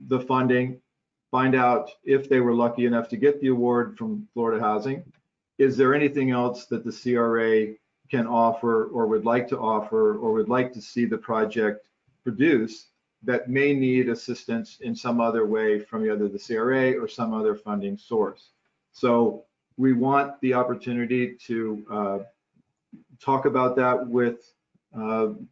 the funding, find out if they were lucky enough to get the award from Florida Housing. Is there anything else that the CRA can offer or would like to offer or would like to see the project produce that may need assistance in some other way from either the CRA or some other funding source? So we want the opportunity to talk about that with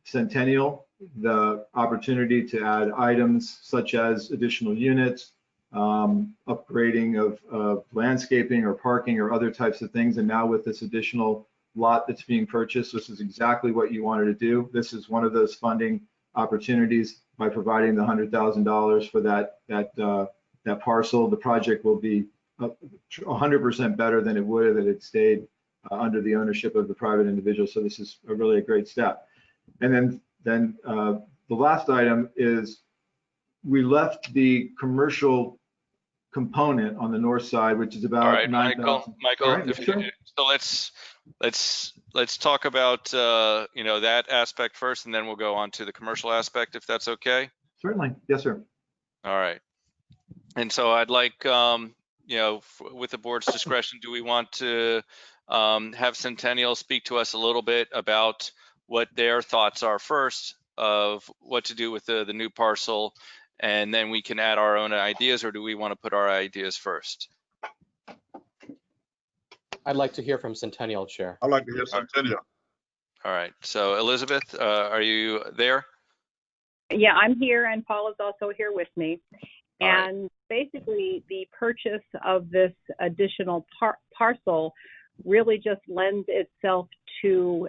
Centennial, the opportunity to add items such as additional units, upgrading of landscaping or parking or other types of things. And now with this additional lot that's being purchased, this is exactly what you wanted to do. This is one of those funding opportunities. By providing the $100,000 for that parcel, the project will be 100% better than it would have if it stayed under the ownership of the private individual. So this is really a great step. And then the last item is we left the commercial component on the north side, which is about All right, 9,000. Michael, All right, if yeah, you, sure. so let's talk about you know, that aspect first, and then we'll go on to the commercial aspect, if that's okay. Certainly, yes, sir. All right. And so I'd like, you know, with the board's discretion, do we want to have Centennial speak to us a little bit about what their thoughts are first of what to do with the new parcel, and then we can add our own ideas, or do we want to put our ideas first? I'd like to hear from Centennial, Chair. I'd like to hear Centennial. All right. So Elizabeth, are you there? Yeah, I'm here, and Paul is also here with me. All right. And basically, the purchase of this additional parcel really just lends itself to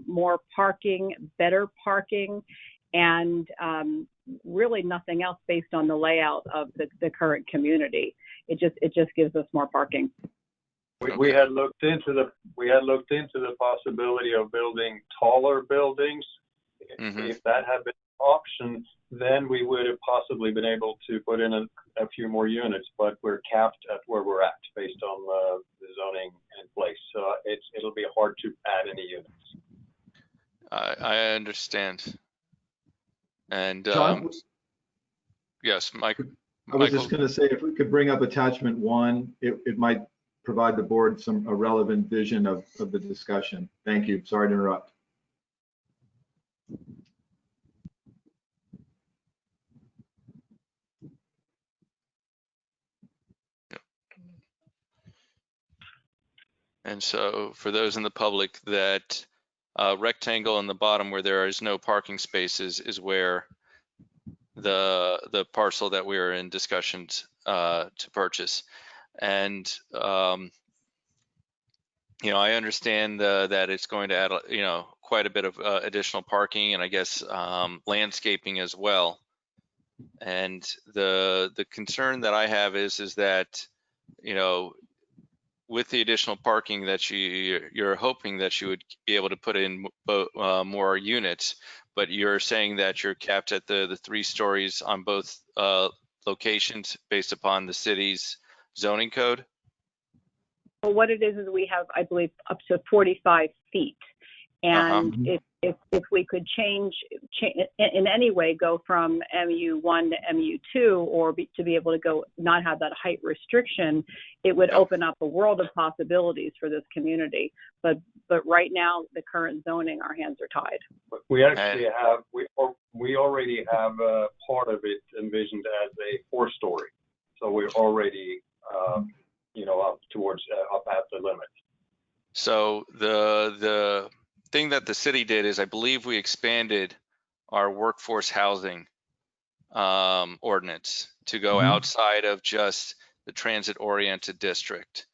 more parking, better parking, and really nothing else based on the layout of the current community. It just gives us more parking. We had looked into the possibility of building taller buildings. If that had been an option, then we would have possibly been able to put in a few more units, but we're capped at where we're at based on the zoning in place. So it'll be hard to add any units. I understand. And John, yes, Mike. I was just going to say, if we could bring up attachment 1, it might provide the board a relevant vision of the discussion. Thank you. Sorry to interrupt. And so for those in the public, that rectangle in the bottom where there is no parking spaces is where the parcel that we are in discussions to purchase. And you know, I understand that it's going to add, you know, quite a bit of additional parking, and I guess landscaping as well. And the concern that I have is that, you know, with the additional parking that you're hoping that you would be able to put in more units, but you're saying that you're capped at the 3 stories on both locations based upon the city's zoning code? Well, what it is we have, I believe, up to 45 feet. And if we could change in any way, go from MU1 to MU2, or to be able to go not have that height restriction, it would open up a world of possibilities for this community. But right now, the current zoning, our hands are tied. We actually have, we already have part of it envisioned as a 4-story. So we're already, you know, up at the limit. So the thing that the city did is, I believe we expanded our workforce housing ordinance to go outside of just the transit-oriented district.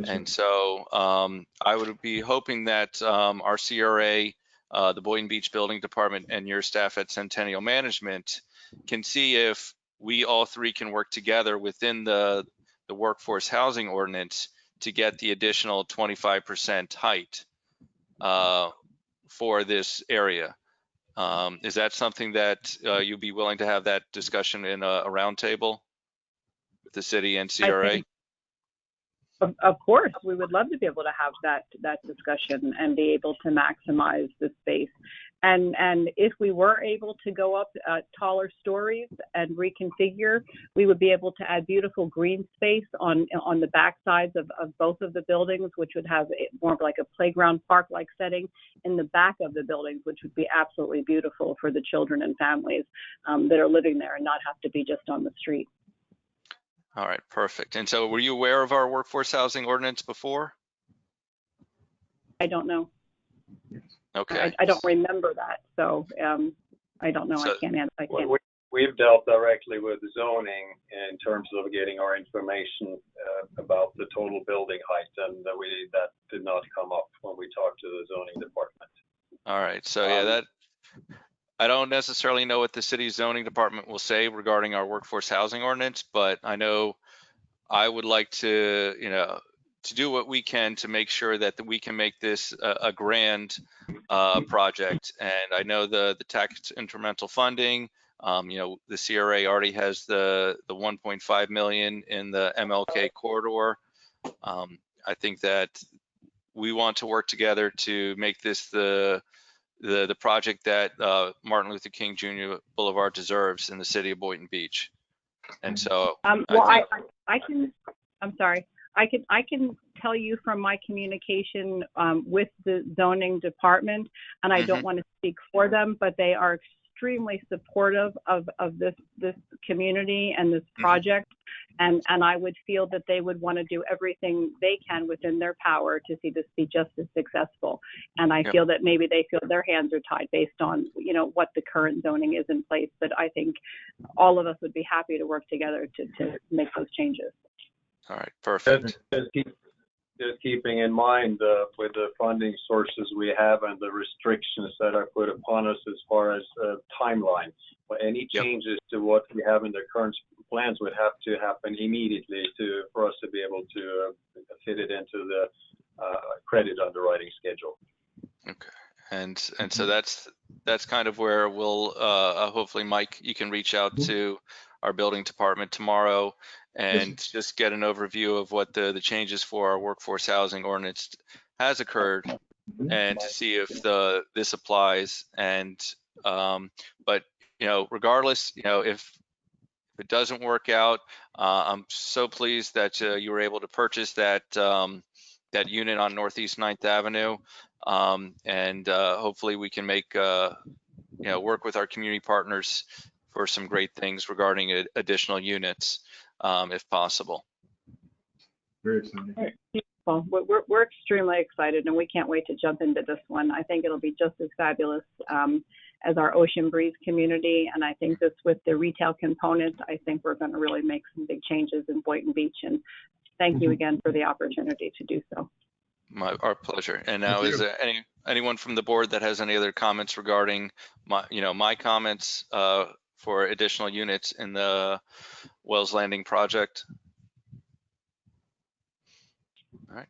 And so I would be hoping that our CRA, the Boynton Beach Building Department, and your staff at Centennial Management can see if we all 3 can work together within the workforce housing ordinance to get the additional 25% height for this area. Is that something that you'd be willing to have that discussion in a roundtable with the city and CRA? Of course, we would love to be able to have that discussion and be able to maximize the space. And if we were able to go up taller stories and reconfigure, we would be able to add beautiful green space on the back sides of both of the buildings, which would have more of like a playground park-like setting in the back of the buildings, which would be absolutely beautiful for the children and families that are living there and not have to be just on the street. All right, perfect. And so were you aware of our workforce housing ordinance before? I don't know. Okay. I don't remember that, so I don't know. So, I can't answer. We've dealt directly with zoning in terms of getting our information about the total building height, and that did not come up when we talked to the zoning department. All right, so yeah, that I don't necessarily know what the city's zoning department will say regarding our workforce housing ordinance, but I know I would like to, you know, to do what we can to make sure that we can make this a grand project. And I know the tax incremental funding, You know, the CRA already has the 1.5 million in the MLK corridor. I think that we want to work together to make this the project that Martin Luther King Jr. Boulevard deserves in the city of Boynton Beach. And so I'm sorry. I can tell you from my communication with the zoning department, and I don't want to speak for them, but they are extremely supportive of this community and this project. And I would feel that they would want to do everything they can within their power to see this be just as successful. And I feel that maybe they feel their hands are tied based on, you know, what the current zoning is in place. But I think all of us would be happy to work together to make those changes. All right, perfect. Just keeping in mind with the funding sources we have and the restrictions that are put upon us as far as timeline. Any changes to what we have in the current plans would have to happen immediately for us to be able to fit it into the credit underwriting schedule. Okay, and so that's kind of where we'll hopefully, Mike, you can reach out to our building department tomorrow and just get an overview of what the changes for our workforce housing ordinance has occurred, and to see if this applies. And but you know, regardless, you know, if it doesn't work out, I'm so pleased that you were able to purchase that that unit on Northeast 9th Avenue, and hopefully we can make you know, work with our community partners for some great things regarding additional units, if possible. Very exciting. Well, we're extremely excited, and we can't wait to jump into this one. I think it'll be just as fabulous as our Ocean Breeze community, and I think this with the retail component, I think we're going to really make some big changes in Boynton Beach. And thank you again for the opportunity to do so. Our pleasure. And now, is there anyone from the board that has any other comments regarding my comments for additional units in the Wells Landing project? All right,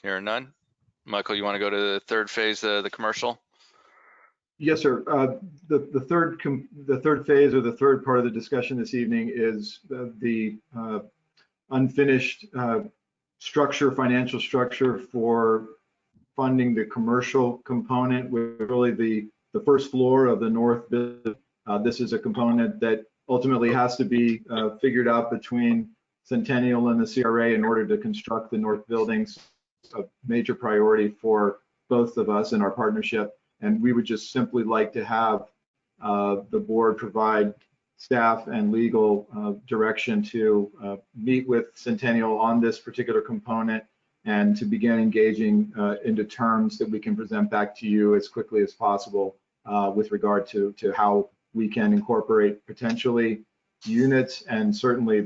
here are none. Michael, you want to go to the third phase, the commercial? Yes, sir. The third phase, or the third part of the discussion this evening, is the unfinished financial structure for funding the commercial component, with really the first floor of the north building. This is a component that ultimately has to be figured out between Centennial and the CRA in order to construct the north buildings. A major priority for both of us in our partnership, and we would just simply like to have the board provide staff and legal direction to meet with Centennial on this particular component, and to begin engaging into terms that we can present back to you as quickly as possible with regard to how we can incorporate potentially units, and certainly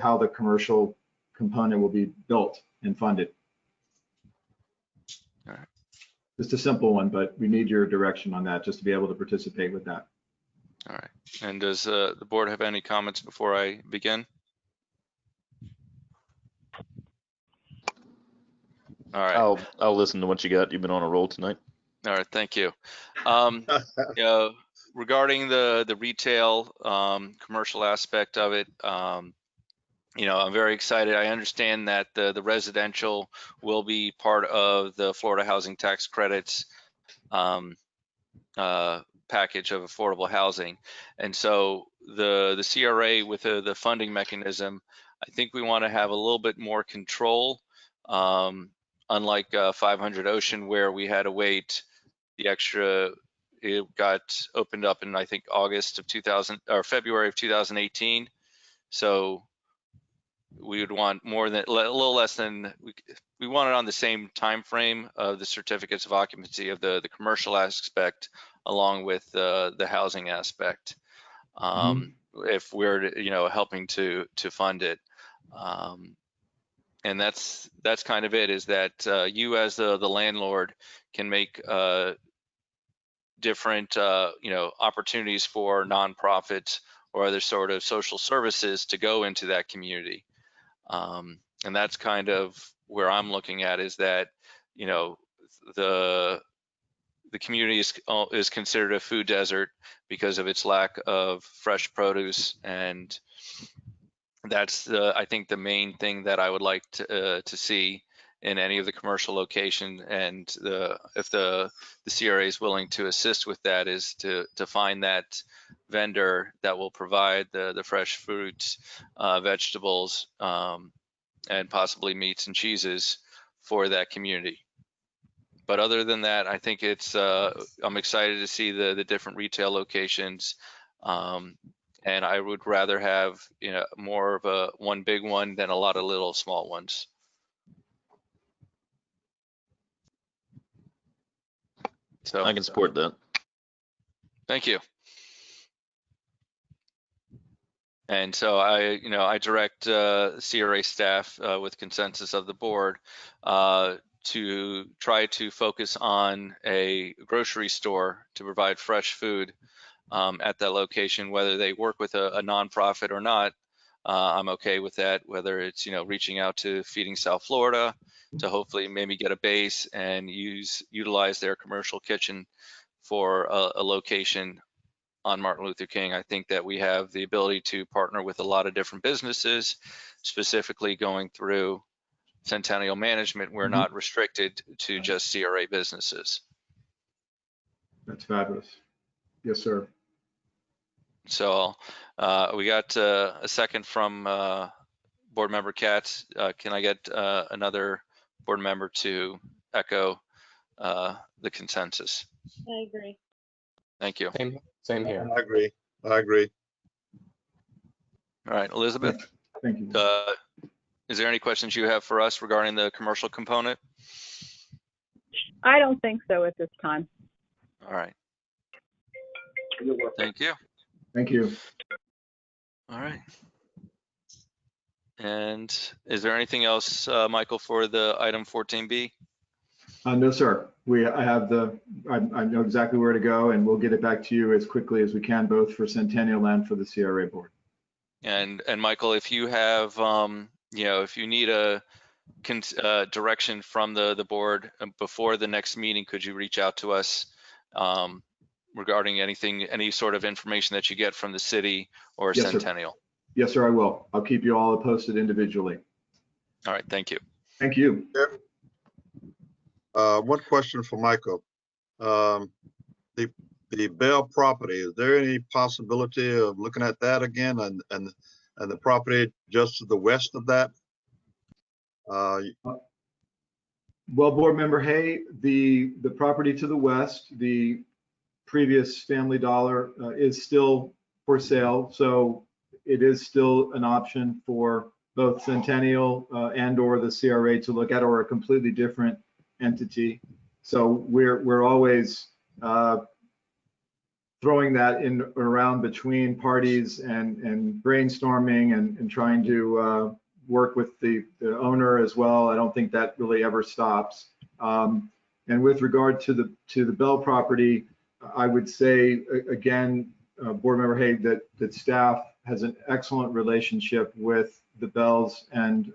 how the commercial component will be built and funded. All right. Just a simple one, but we need your direction on that just to be able to participate with that. All right. And does the board have any comments before I begin? All right. I'll listen to what you got. You've been on a roll tonight. All right, thank you. Regarding the retail commercial aspect of it, you know, I'm very excited. I understand that the residential will be part of the Florida Housing Tax Credits package of affordable housing, and so the CRA with the funding mechanism, I think we want to have a little bit more control. Unlike 500 Ocean, where we had to wait the extra, it got opened up in, I think, August of 2000 or February of 2018. So we would want more than a little less than we want it on the same time frame of the certificates of occupancy of the commercial aspect, along with the housing aspect. If we're helping to fund it. And that's kind of it, is that you as the landlord can make different opportunities for nonprofits or other sort of social services to go into that community. And that's kind of where I'm looking at, is that the the community is considered a food desert because of its lack of fresh produce, and that's I think the main thing that I would like to see in any of the commercial location, and if the CRA is willing to assist with that, is to find that vendor that will provide the fresh fruits, vegetables, and possibly meats and cheeses for that community. But other than that, I think it's I'm excited to see the different retail locations, and I would rather have more of one big one than a lot of little small ones. So I can support that. Thank you. And so I direct CRA staff with consensus of the board to try to focus on a grocery store to provide fresh food at that location, whether they work with a nonprofit or not. I'm okay with that, whether it's reaching out to Feeding South Florida to hopefully maybe get a base and utilize their commercial kitchen for a location on Martin Luther King. I think that we have the ability to partner with a lot of different businesses, specifically going through Centennial Management. We're not restricted to just CRA businesses. That's fabulous. Yes, sir. So we got a second from Board Member Katz. Can I get another board member to echo the consensus? I agree. Thank you. Same here. I agree. I agree. All right, Elizabeth. Thank you. Is there any questions you have for us regarding the commercial component? I don't think so at this time. All right. Thank you. Thank you. All right. And is there anything else, Michael, for the item 14B? No, sir. I know exactly where to go, and we'll get it back to you as quickly as we can, both for Centennial and for the CRA board. And Michael, if you have, if you need a direction from the board before the next meeting, could you reach out to us regarding any sort of information that you get from the city or Yes, Centennial? Sir. Yes, sir, I will. I'll keep you all posted individually. All right, thank you. Thank you. One question for Michael. The Bell property, is there any possibility of looking at that again, and the property just to the west of that? Well, Board Member Hay, the property to the west, the previous Family Dollar, is still for sale. So it is still an option for both Centennial and or the CRA to look at, or a completely different entity. So we're always throwing that in around between parties and brainstorming and trying to work with the owner as well. I don't think that really ever stops. And with regard to the Bell property, I would say again, Board Member Hay, that staff has an excellent relationship with the Bells and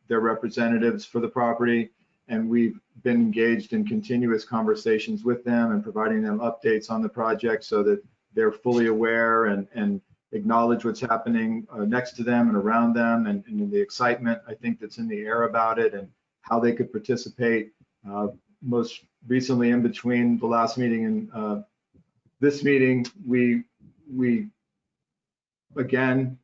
their representatives for the property. And we've been engaged in continuous conversations with them and providing them updates on the project so that they're fully aware and acknowledge what's happening next to them and around them, and the excitement I think that's in the air about it and how they could participate. Most recently, in between the last meeting and this meeting, we again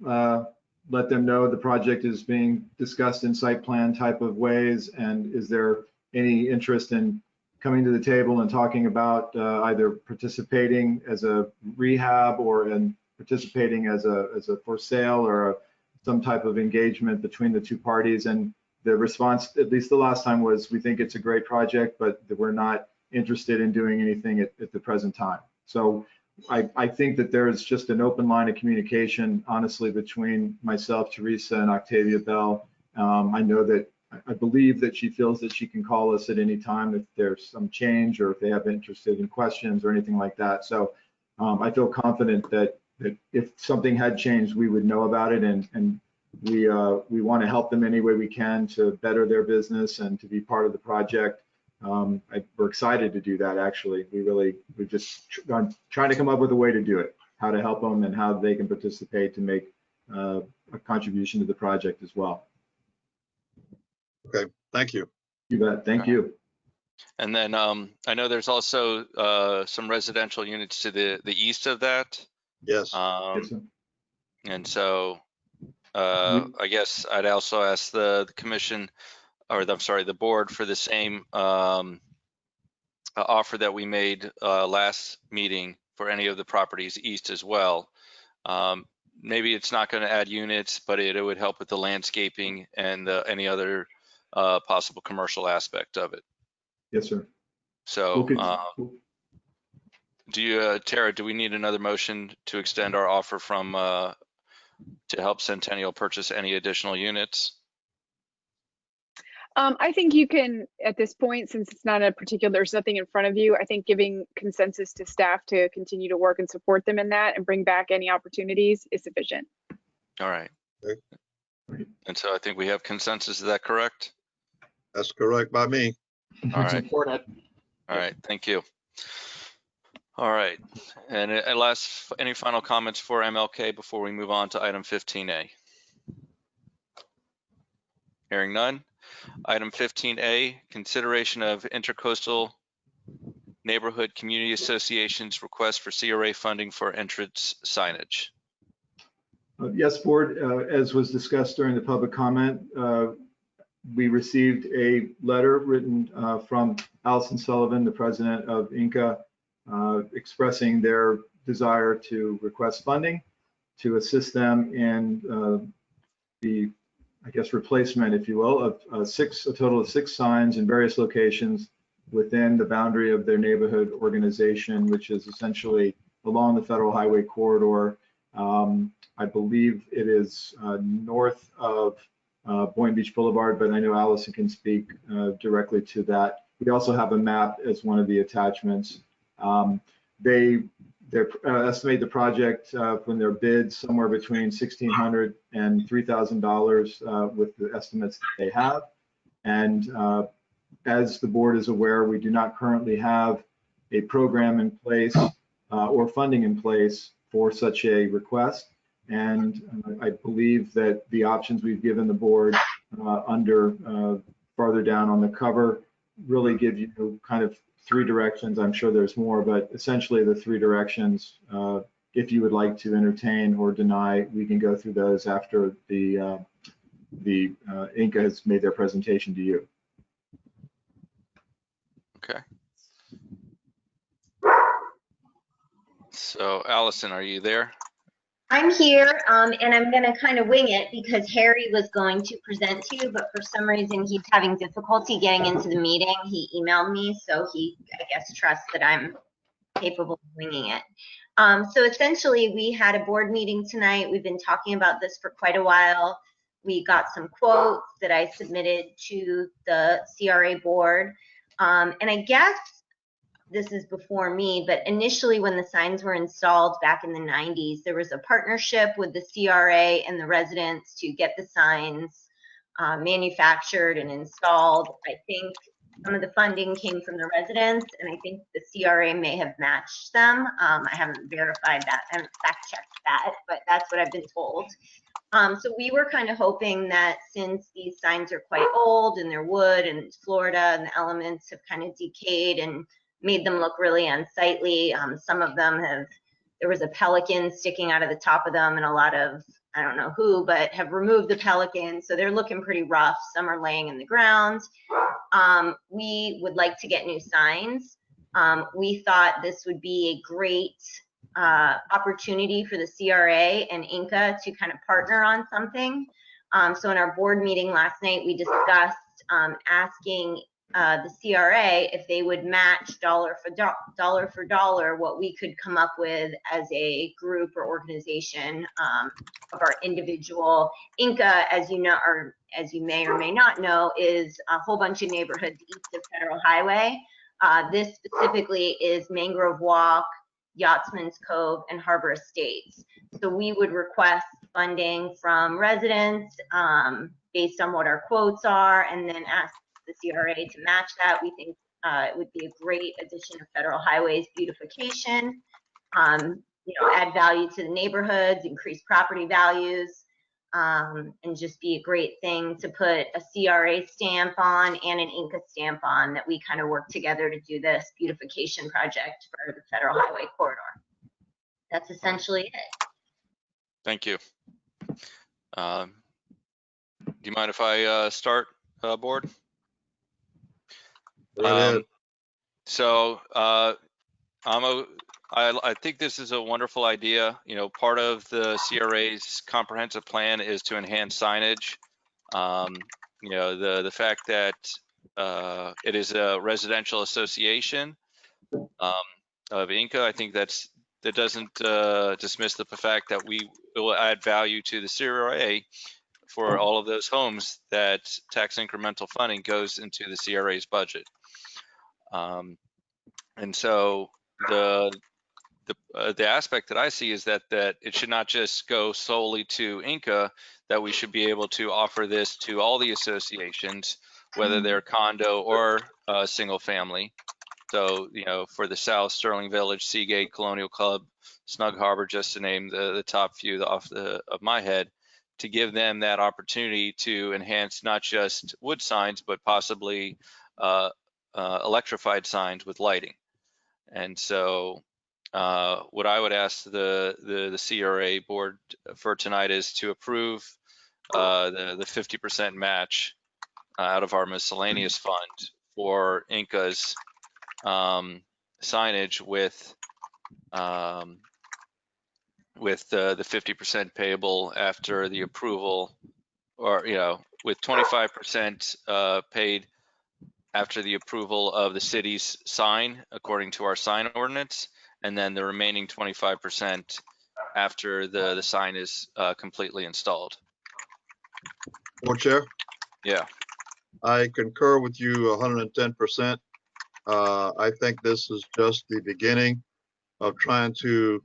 let them know the project is being discussed in site plan type of ways, and is there any interest in coming to the table and talking about either participating as a rehab or in participating as a for sale or some type of engagement between the two parties. And the response, at least the last time, was we think it's a great project, but that we're not interested in doing anything at the present time. So I think that there's just an open line of communication, honestly, between myself, Teresa, and Octavia Bell. I believe that she feels that she can call us at any time if there's some change or if they have interested in questions or anything like that. So I feel confident that if something had changed, we would know about it, and we want to help them any way we can to better their business and to be part of the project. we're excited to do that. Actually, we're just trying to come up with a way to do it, how to help them and how they can participate to make a contribution to the project as well. Okay, thank you. You bet. Thank you. And then I know there's also some residential units to the east of that. Yes. Yes, sir. And so I guess I'd also ask the commission, or I'm sorry, the board for the same offer that we made last meeting for any of the properties east as well. Maybe it's not going to add units, but it would help with the landscaping and any other possible commercial aspect of it. Yes, sir. So do you, Tara, do we need another motion to extend our offer from to help Centennial purchase any additional units? I think you can, at this point, since it's not a particular, there's nothing in front of you, I think giving consensus to staff to continue to work and support them in that and bring back any opportunities is sufficient. All right. Okay. And so I think we have consensus. Is that correct? That's correct by me. All right. Support it. All right. Thank you. All right. And last, any final comments for MLK before we move on to item 15A? Hearing none. Item 15A, consideration of Intercoastal Neighborhood Community Association's request for CRA funding for entrance signage. Yes, board, as was discussed during the public comment, we received a letter written from Allison Sullivan, the president of INCA, expressing their desire to request funding to assist them in the, I guess, replacement, if you will, of a total of 6 signs in various locations within the boundary of their neighborhood organization, which is essentially along the Federal Highway corridor. I believe it is north of Boynton Beach Boulevard, but I know Allison can speak directly to that. We also have a map as one of the attachments. They estimate the project when their bids somewhere between $1,600 and $3,000 with the estimates that they have. And as the board is aware, we do not currently have a program in place or funding in place for such a request. And I believe that the options we've given the board under farther down on the cover really give you kind of 3 directions. I'm sure there's more, but essentially the 3 directions. If you would like to entertain or deny, we can go through those after the INCA has made their presentation to you. Okay. So Allison, are you there? I'm here, and I'm going to kind of wing it because Harry was going to present to you, but for some reason he's having difficulty getting into the meeting. He emailed me, so he, I guess, trusts that I'm capable of winging it. So essentially, we had a board meeting tonight. We've been talking about this for quite a while. We got some quotes that I submitted to the CRA board, and I guess this is before me, but initially when the signs were installed back in the 90s, there was a partnership with the CRA and the residents to get the signs manufactured and installed. I think some of the funding came from the residents, and I think the CRA may have matched them. I haven't verified that, I haven't fact checked that, but that's what I've been told. So we were kind of hoping that since these signs are quite old and they're wood and it's Florida and the elements have kind of decayed and made them look really unsightly. Some of them there was a pelican sticking out of the top of them and a lot of, I don't know who, but have removed the pelican. So they're looking pretty rough. Some are laying in the ground. We would like to get new signs. We thought this would be a great opportunity for the CRA and INCA to kind of partner on something. So in our board meeting last night, we discussed asking the CRA if they would match dollar for dollar what we could come up with as a group or organization of our individual. INCA, as you know, or as you may or may not know, is a whole bunch of neighborhoods east of Federal Highway. This specifically is Mangrove Walk, Yachtsman's Cove, and Harbor Estates. So we would request funding from residents based on what our quotes are, and then ask the CRA to match that. We think It would be a great addition of federal highways beautification, add value to the neighborhoods, increase property values, and just be a great thing to put a CRA stamp on and an Inca stamp on, that we kind of work together to do this beautification project for the federal highway corridor. That's essentially it. Thank you. Do you mind if I start, board? So I think this is a wonderful idea. Part of the CRA's comprehensive plan is to enhance signage. The fact that it is a residential association of Inca, I think that doesn't dismiss the fact that we will add value to the CRA for all of those homes that tax incremental funding goes into the CRA's budget. And so the aspect that I see is that it should not just go solely to Inca, that we should be able to offer this to all the associations, whether they're condo or single family. So, for the South, Sterling Village, Seagate, Colonial Club, Snug Harbor, just to name the top few off of my head, to give them that opportunity to enhance not just wood signs, but possibly electrified signs with lighting. And so what I would ask the CRA board for tonight is to approve the 50% match out of our miscellaneous fund for Inca's signage with the 50% payable after the approval, or with 25% paid after the approval of the city's sign according to our sign ordinance, and then the remaining 25% after the sign is completely installed. Board Chair? Yeah. I concur with you 110%. I think this is just the beginning of trying to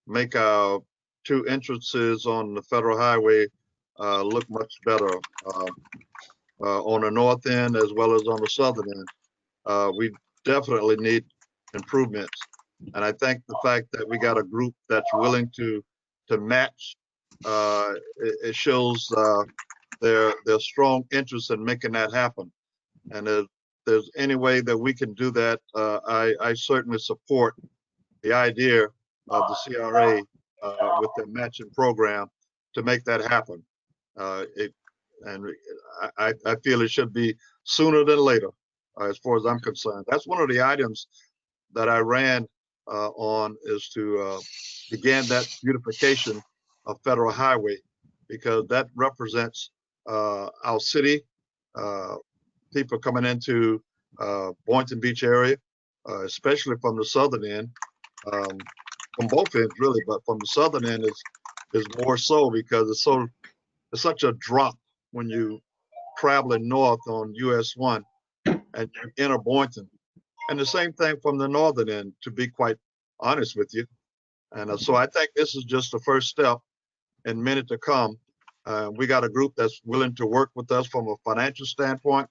make our two entrances on the federal highway look much better on the north end as well as on the southern end. We definitely need improvements. And I think the fact that we got a group that's willing to match, it shows their strong interest in making that happen. And if there's any way that we can do that, I certainly support the idea of the CRA with the matching program to make that happen. And I feel it should be sooner than later, as far as I'm concerned. That's one of the items that I ran on, is to begin that beautification of federal highway, because that represents our city, people coming into Boynton Beach area, especially from the southern end, from both ends really, but from the southern end is more so, because it's such a drop when you traveling north on US 1 and you enter Boynton. And the same thing from the northern end, to be quite honest with you. And so I think this is just the first step in many to come. We got a group that's willing to work with us from a financial standpoint.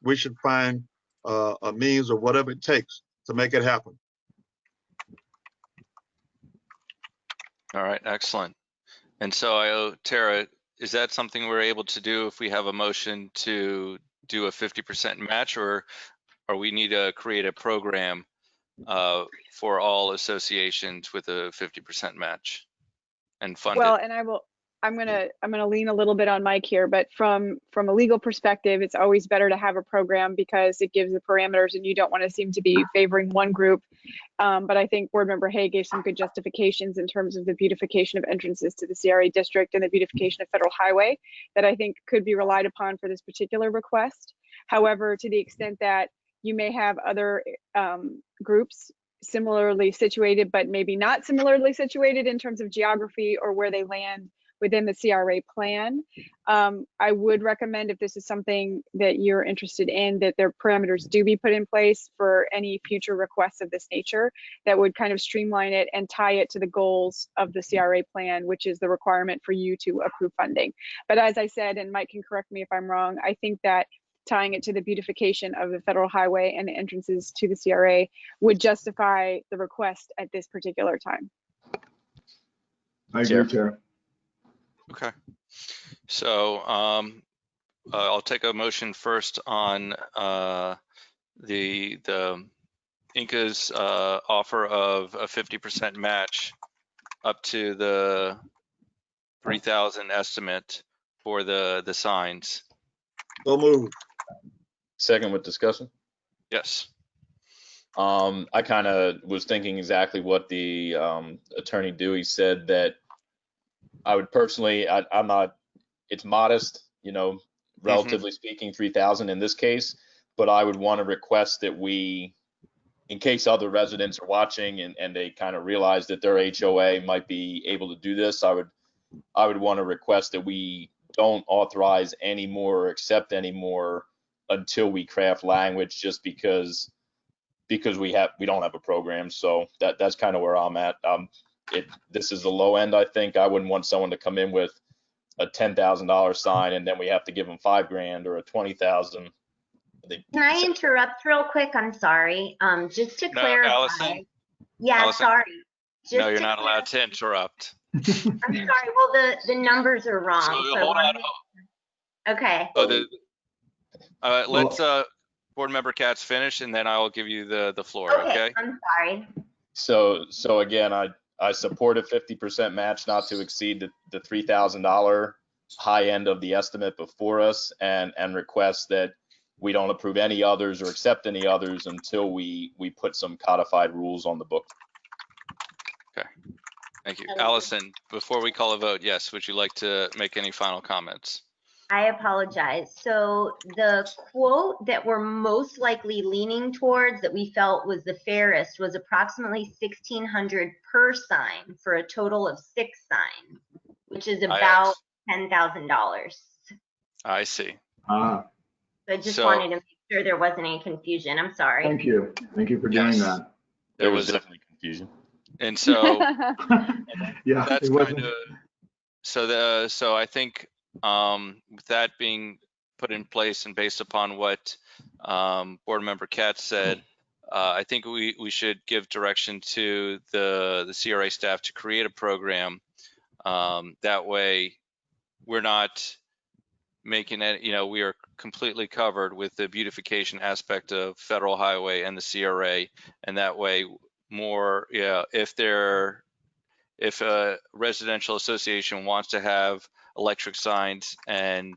We should find a means or whatever it takes to make it happen. All right, excellent. And so, Tara, is that something we're able to do if we have a motion to do a 50% match, or we need to create a program for all associations with a 50% match and fund Well, it? and I'm gonna lean a little bit on Mike here, but from a legal perspective, it's always better to have a program because it gives the parameters, and you don't want to seem to be favoring one group. But I think Board Member Hay gave some good justifications in terms of the beautification of entrances to the CRA district and the beautification of federal highway that I think could be relied upon for this particular request. However, to the extent that you may have other groups similarly situated, but maybe not similarly situated in terms of geography or where they land within the CRA plan, I would recommend, if this is something that you're interested in, that their parameters do be put in place for any future requests of this nature that would kind of streamline it and tie it to the goals of the CRA plan, which is the requirement for you to approve funding. But as I said, and Mike can correct me if I'm wrong, I think that tying it to the beautification of the federal highway and the entrances to the CRA would justify the request at this particular time. I agree, Chair. Okay. So I'll take a motion first on the Inca's offer of a 50% match up to the 3,000 estimate for the signs. So moved. Second with discussion. Yes. I kind of was thinking exactly what the Attorney Dewey said, that I would personally, I'm not, it's modest, relatively speaking, 3,000 in this case, but I would want to request that we, in case other residents are watching and they kind of realize that their HOA might be able to do this, I would want to request that we don't authorize any more or accept any more until we craft language, just because we don't have a program. So that's kind of where I'm at. This is the low end, I think. I wouldn't want someone to come in with a $10,000 sign and then we have to give them $5,000 or a $20,000. Can I interrupt real quick? I'm sorry. Just to clarify. Allison? Yeah, Allison? sorry. Just no, you're not allowed to interrupt. I'm sorry. Well, the numbers are wrong. So hold on. Okay. Let's Board Member Katz finish, and then I will give you the floor. Okay. I'm sorry. So again, I support a 50% match, not to exceed the $3,000 high end of the estimate before us, and request that we don't approve any others or accept any others until we put some codified rules on the book. Okay. Thank you. Allison, before we call a vote, yes, would you like to make any final comments? I apologize. So the quote that we're most likely leaning towards, that we felt was the fairest, was approximately $1,600 per sign for a total of 6 signs, which is about $10,000. I see. So I just wanted to make sure there wasn't any confusion. I'm sorry. Thank you. Thank you for doing that. There was definitely confusion. And so yeah, that's it wasn't. kind of so I think with that being put in place and based upon what Board Member Katz said, I think we should give direction to the CRA staff to create a program. That way we're not making it, we are completely covered with the beautification aspect of Federal Highway and the CRA, and that way more, if a residential association wants to have electric signs and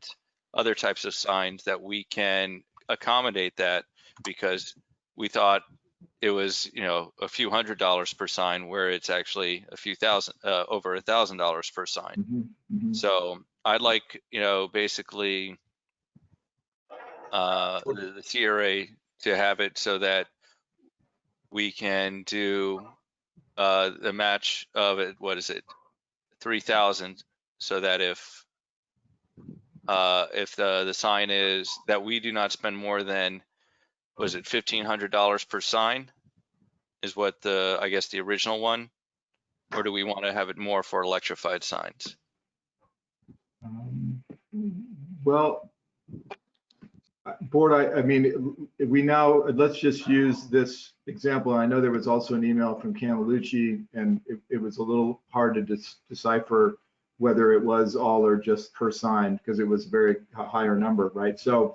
other types of signs, that we can accommodate that, because we thought it was, a few $100s per sign, where it's actually a few thousand, over $1,000 per sign. So I'd like, basically the CRA to have it so that we can do the match of it. What is it? 3,000, so that if the sign is that we do not spend more than, was it $1,500 per sign, is what I guess the original one, or do we want to have it more for electrified signs? Well, Board, I mean, let's just use this example. I know there was also an email from Camelucci, and it was a little hard to decipher whether it was all or just per sign, because it was a very higher number, right? So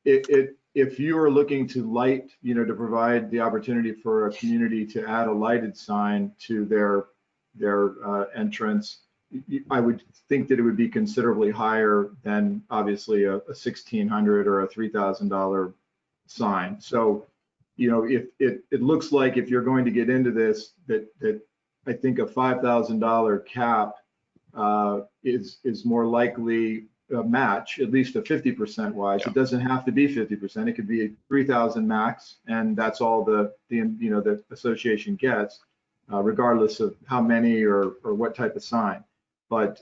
if you are looking to light, to provide the opportunity for a community to add a lighted sign to their entrance, I would think that it would be considerably higher than obviously a $1,600 or a $3,000 sign. So, if it looks like, if you're going to get into this, that I think a $5,000 cap is more likely a match, at least a 50% wise. It doesn't have to be 50%. It could be 3,000 max, and that's all the association gets, regardless of how many or what type of sign. But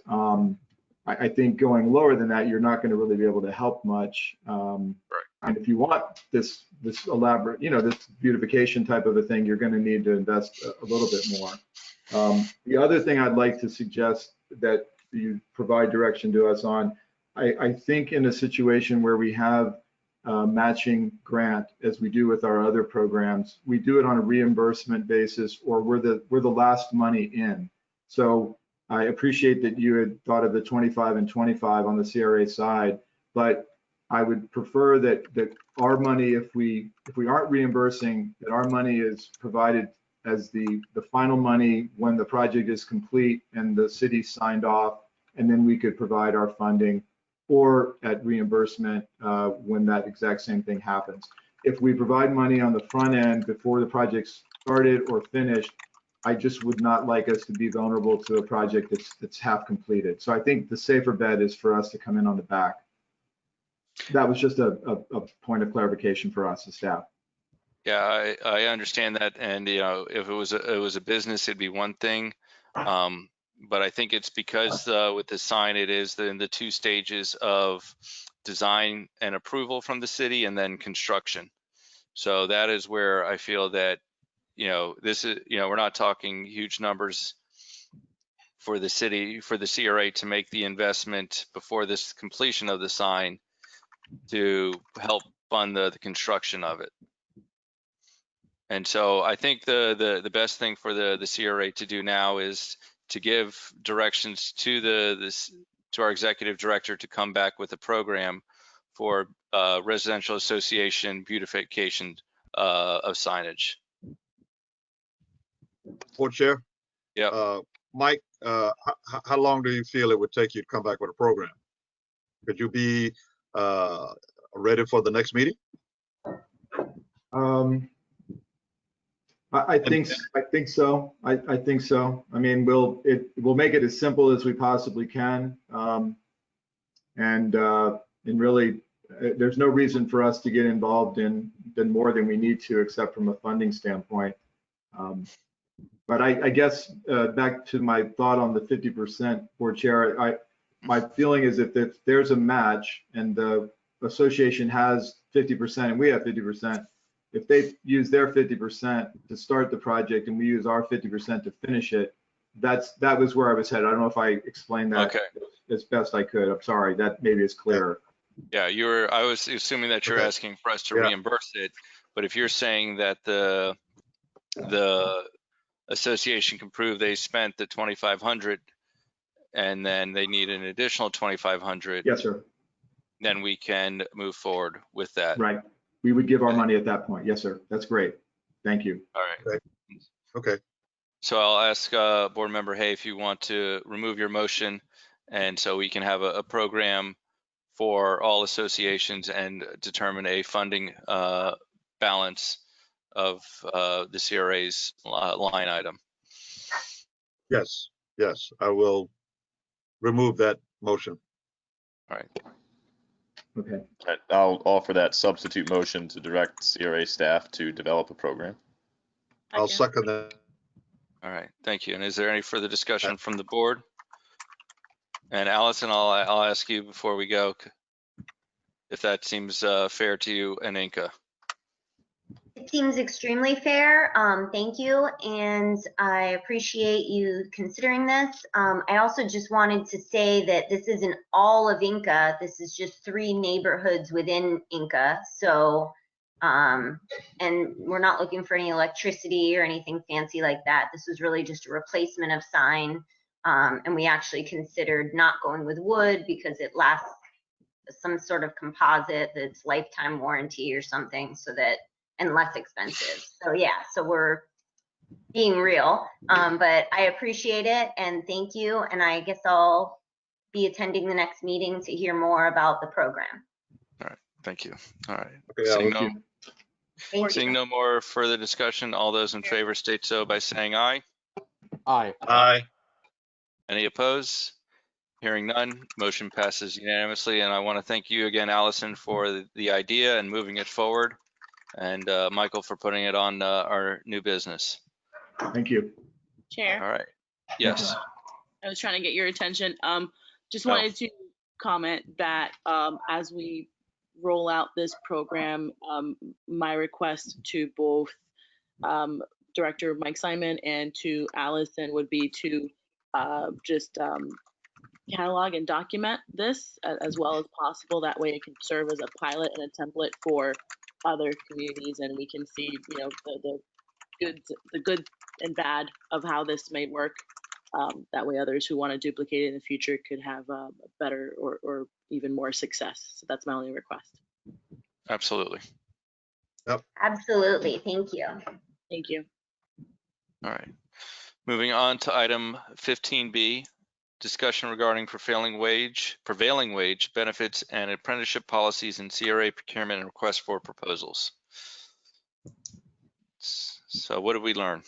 I think going lower than that, you're not going to really be able to help much. And if you want this elaborate, this beautification type of a thing, you're going to need to invest a little bit more. The other thing I'd like to suggest that you provide direction to us on, I think in a situation where we have matching grant as we do with our other programs. We do it on a reimbursement basis, or we're the last money in. So I appreciate that you had thought of the 25 and 25 on the CRA side, but I would prefer that our money, if we aren't reimbursing, that our money is provided as the final money when the project is complete and the city signed off, and then we could provide our funding, or at reimbursement when that exact same thing happens. If we provide money on the front end before the project's started or finished, I just would not like us to be vulnerable to a project that's half completed. So I think the safer bet is for us to come in on the back. That was just a point of clarification for us as staff. Yeah, I understand that, and you know, if it was a business, it'd be one thing, but I think it's because with the sign, it is in the 2 stages of design and approval from the city, and then construction. So that is where I feel that, you know, this is, you know, we're not talking huge numbers for the city, for the CRA to make the investment before this completion of the sign to help fund the construction of it. And so I think the best thing for the CRA to do now is to give directions to our executive director to come back with a program for residential association beautification of signage. Board Chair? Yeah. Mike, how long do you feel it would take you to come back with a program? Could you be ready for the next meeting? I think so. I think so. I mean, we'll make it as simple as we possibly can, and really, there's no reason for us to get involved in more than we need to, except from a funding standpoint. But I guess back to my thought on the 50%, Board Chair, my feeling is if there's a match and the association has 50% and we have 50%, if they use their 50% to start the project and we use our 50% to finish it, that was where I was headed. I don't know if I explained that as best I could. I'm sorry, that maybe is clearer. Yeah, I was assuming that you're asking for us to reimburse it, but if you're saying that the association can prove they spent the 2,500 and then they need an additional 2,500. Yes, sir. Then we can move forward with that. Right. We would give our money at that point. Yes, sir. That's great. Thank you. All right. Okay. So I'll ask Board Member Hay if you want to remove your motion, and so we can have a program for all associations and determine a funding balance of the CRA's line item. Yes, I will remove that motion. All right. Okay. I'll offer that substitute motion to direct CRA staff to develop a program. I'll second that. All right, thank you. And is there any further discussion from the board? And Allison, I'll ask you before we go, if that seems fair to you and Inca. It seems extremely fair. Thank you, and I appreciate you considering this. I also just wanted to say that this isn't all of Inca. This is just 3 neighborhoods within Inca. So, and we're not looking for any electricity or anything fancy like that. This was really just a replacement of sign, and we actually considered not going with wood because it lasts some sort of composite that's lifetime warranty or something, so that, and less expensive. So yeah, so we're being real, but I appreciate it and thank you. And I guess I'll be attending the next meeting to hear more about the program. All right, thank you. All right. Okay, seeing no more further discussion, all those in favor state so by saying aye. Aye. Aye. Any opposed? Hearing none, motion passes unanimously. And I want to thank you again, Allison, for the idea and moving it forward, and Michael for putting it on our new business. Thank you. Chair. All right. Yes. I was trying to get your attention. Just wanted to comment that as we roll out this program, my request to both Director Mike Simon and to Allison would be to just catalog and document this as well as possible. That way it can serve as a pilot and a template for other communities, and we can see, you know, the good and bad of how this may work. That way others who want to duplicate it in the future could have a better or even more success. So that's my only request. Absolutely. Yep. Absolutely. Thank you. Thank you. All right. Moving on to item 15B, discussion regarding prevailing wage, benefits, and apprenticeship policies in CRA procurement and request for proposals. So what did we learn?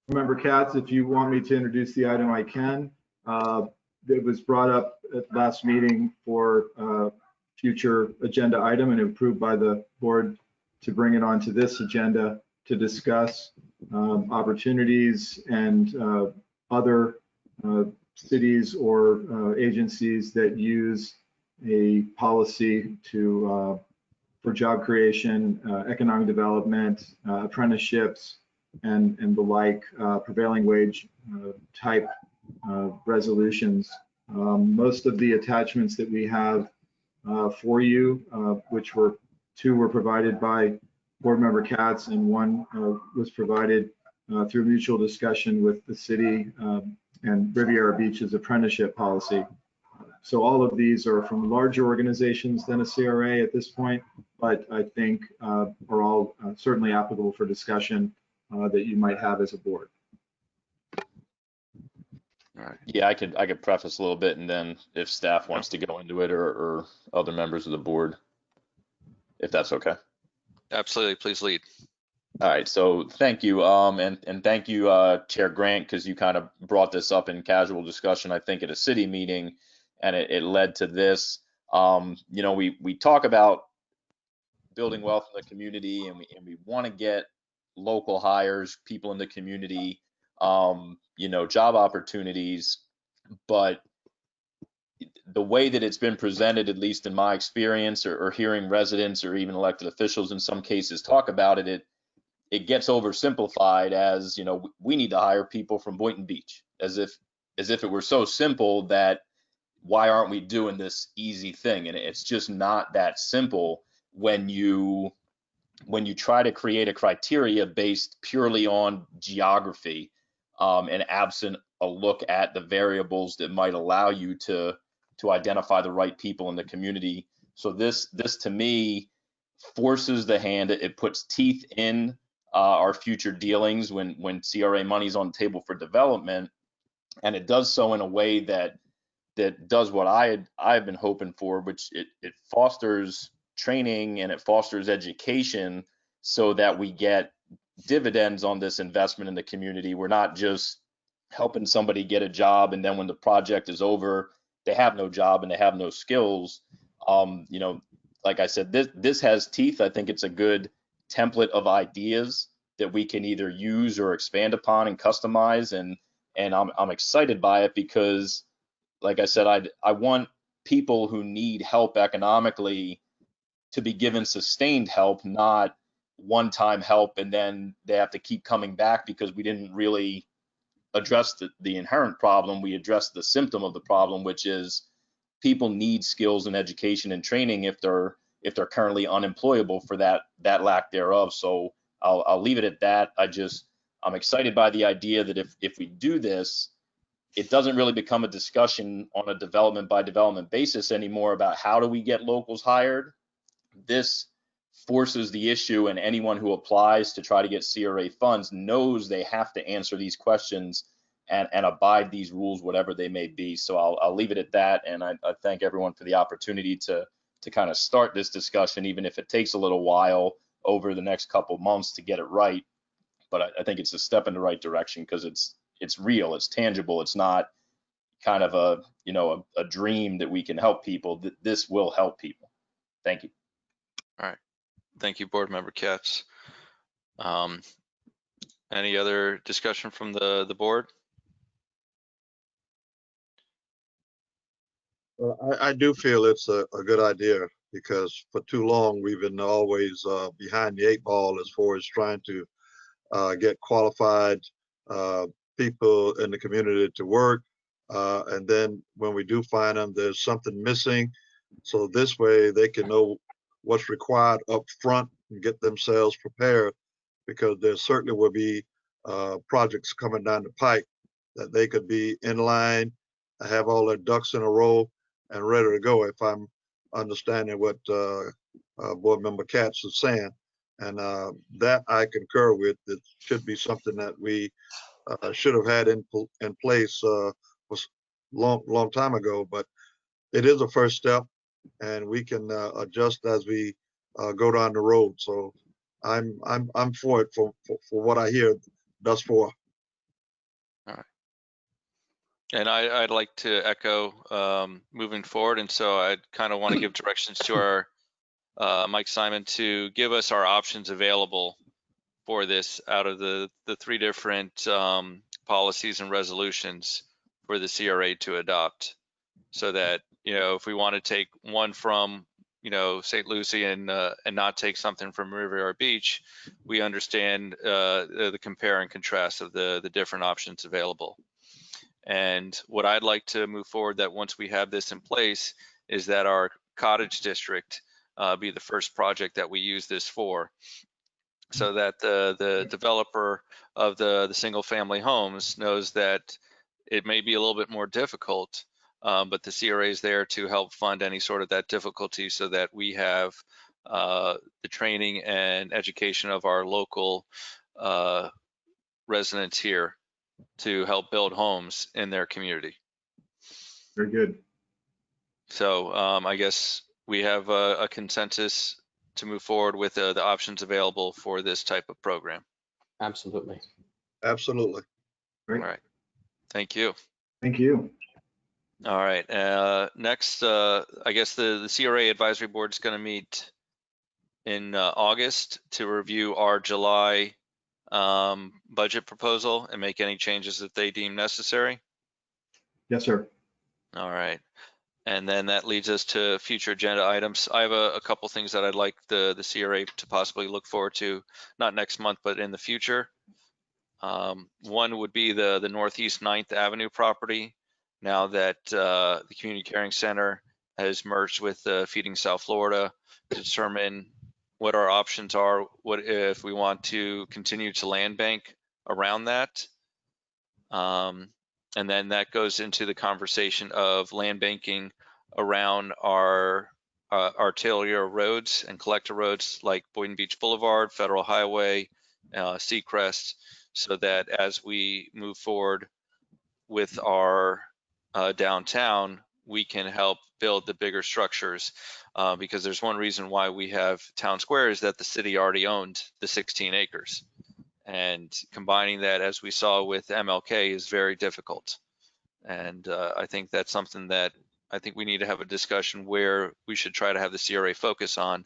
Member Katz, if you want me to introduce the item, I can. It was brought up at last meeting for future agenda item and approved by the board to bring it onto this agenda to discuss opportunities and other cities or agencies that use a policy to for job creation, economic development, apprenticeships, and the like, prevailing wage type resolutions. Most of the attachments that we have for you, which were two were provided by Board Member Katz, and one was provided through mutual discussion with the city and Riviera Beach's apprenticeship policy. So all of these are from larger organizations than a CRA at this point, but I think are all certainly applicable for discussion that you might have as a board. All right. Yeah, I could preface a little bit, and then if staff wants to go into it, or other members of the board, if that's okay. Absolutely, please lead. All right, so thank you, and thank you, Chair Grant, because you kind of brought this up in casual discussion, I think, at a city meeting, and it led to this. You know, we talk about building wealth in the community, and we want to get local hires, people in the community, you know, job opportunities, but the way that it's been presented, at least in my experience, or hearing residents or even elected officials in some cases talk about it, it gets oversimplified as, you know, we need to hire people from Boynton Beach, as if it were so simple that why aren't we doing this easy thing? And it's just not that simple when you try to create a criteria based purely on geography, and absent a look at the variables that might allow you to identify the right people in the community. So this to me forces the hand. It puts teeth in our future dealings when CRA money's on the table for development, and it does so in a way that does what I've been hoping for, which it fosters training and it fosters education so that we get dividends on this investment in the community. We're not just helping somebody get a job, and then when the project is over, they have no job and they have no skills. You know, like I said, this has teeth. I think it's a good template of ideas that we can either use or expand upon and customize, and I'm excited by it because, like I said, I want people who need help economically to be given sustained help, not one-time help, and then they have to keep coming back because we didn't really address the inherent problem. We addressed the symptom of the problem, which is people need skills and education and training if they're currently unemployable for that lack thereof. So I'll leave it at that. I'm excited by the idea that if we do this, it doesn't really become a discussion on a development by development basis anymore about how do we get locals hired. This forces the issue, and anyone who applies to try to get CRA funds knows they have to answer these questions and abide these rules, whatever they may be. So I'll leave it at that, and I thank everyone for the opportunity to kind of start this discussion, even if it takes a little while over the next couple months to get it right. But I think it's a step in the right direction because it's real, it's tangible, it's not kind of a dream that we can help people. This will help people. Thank you. All right. Thank you, Board Member Katz. Any other discussion from the board? Well, I do feel it's a good idea because for too long we've been always behind the eight ball as far as trying to get qualified people in the community to work. And then when we do find them, there's something missing. So this way they can know what's required up front and get themselves prepared, because there certainly will be projects coming down the pike that they could be in line, have all their ducks in a row and ready to go, if I'm understanding what Board Member Katz is saying. And that I concur with. It should be something that we should have had in place was long time ago, but it is a first step, and we can adjust as we go down the road. So I'm for it for what I hear thus far. All right. And I'd like to echo moving forward, and so I kind of want to give directions to our Mike Simon to give us our options available for this out of the three different policies and resolutions for the CRA to adopt, so that, you know, if we want to take one from, you know, St. Lucie and not take something from Riviera Beach, we understand the compare and contrast of the different options available. And what I'd like to move forward, that once we have this in place, is that our cottage district be the first project that we use this for, so that the developer of the single family homes knows that it may be a little bit more difficult, but the CRA is there to help fund any sort of that difficulty, so that we have the training and education of our local residents here to help build homes in their community. Very good. So I guess we have a consensus to move forward with the options available for this type of program. Absolutely. Absolutely. Great. All right. Thank you. Thank you. All right. Next, I guess the CRA Advisory Board is going to meet in August to review our July budget proposal and make any changes that they deem necessary. Yes, sir. All right. And then that leads us to future agenda items. I have a couple things that I'd like the CRA to possibly look forward to, not next month, but in the future. One would be the Northeast 9th Avenue property. Now that the Community Caring Center has merged with Feeding South Florida, to determine what our options are, what if we want to continue to land bank around that. And then that goes into the conversation of land banking around our arterial roads and collector roads like Boynton Beach Boulevard, Federal Highway, Seacrest, so that as we move forward with our downtown, we can help build the bigger structures, because there's one reason why we have town square, is that the city already owned the 16 acres. And combining that, as we saw with MLK, is very difficult. And I think that's something that I think we need to have a discussion where we should try to have the CRA focus on.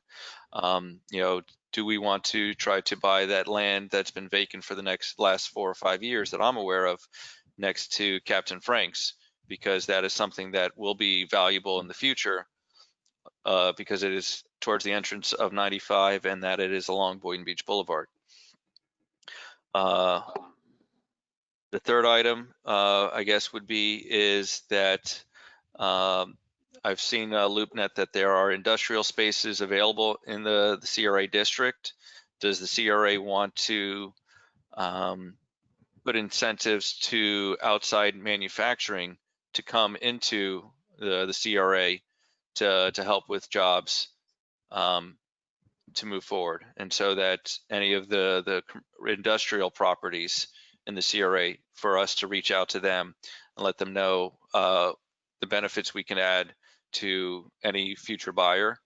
You know, do we want to try to buy that land that's been vacant for the last 4 or 5 years that I'm aware of next to Captain Frank's, because that is something that will be valuable in the future, because it is towards the entrance of 95 and that it is along Boynton Beach Boulevard. The third item, I guess, would be is that I've seen LoopNet that there are industrial spaces available in the CRA district. Does the CRA want to put incentives to outside manufacturing to come into the CRA to help with jobs, to move forward, and so that any of the industrial properties in the CRA, for us to reach out to them and let them know the benefits we can add to any future buyer.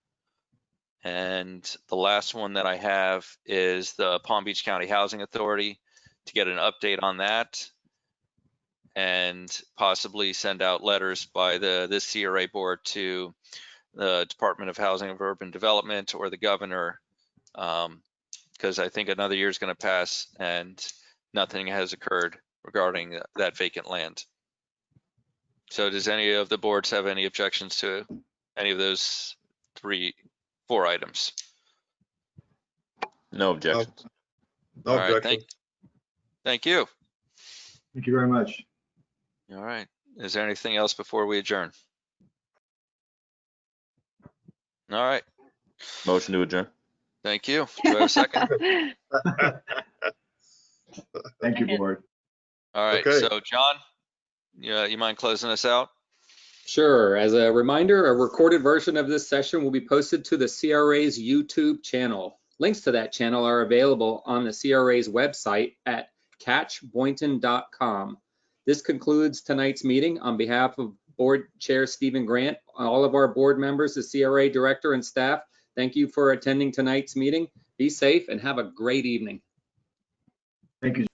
And the last one that I have is the Palm Beach County Housing Authority, to get an update on that and possibly send out letters by this CRA board to the Department of Housing and Urban Development or the governor, because I think another year is going to pass and nothing has occurred regarding that vacant land. So does any of the boards have any objections to any of those 4 items? No objections. No All right, objection. thank you. Thank you very much. All right. Is there anything else before we adjourn? All right. Motion to adjourn. Thank you. Do I have a second? Thank you, board. All right. Okay. So, John, you mind closing us out? Sure. As a reminder, a recorded version of this session will be posted to the CRA's YouTube channel. Links to that channel are available on the CRA's website at catchboynton.com. This concludes tonight's meeting. On behalf of Board Chair Stephen Grant, all of our board members, the CRA director and staff, thank you for attending tonight's meeting. Be safe and have a great evening. Thank you.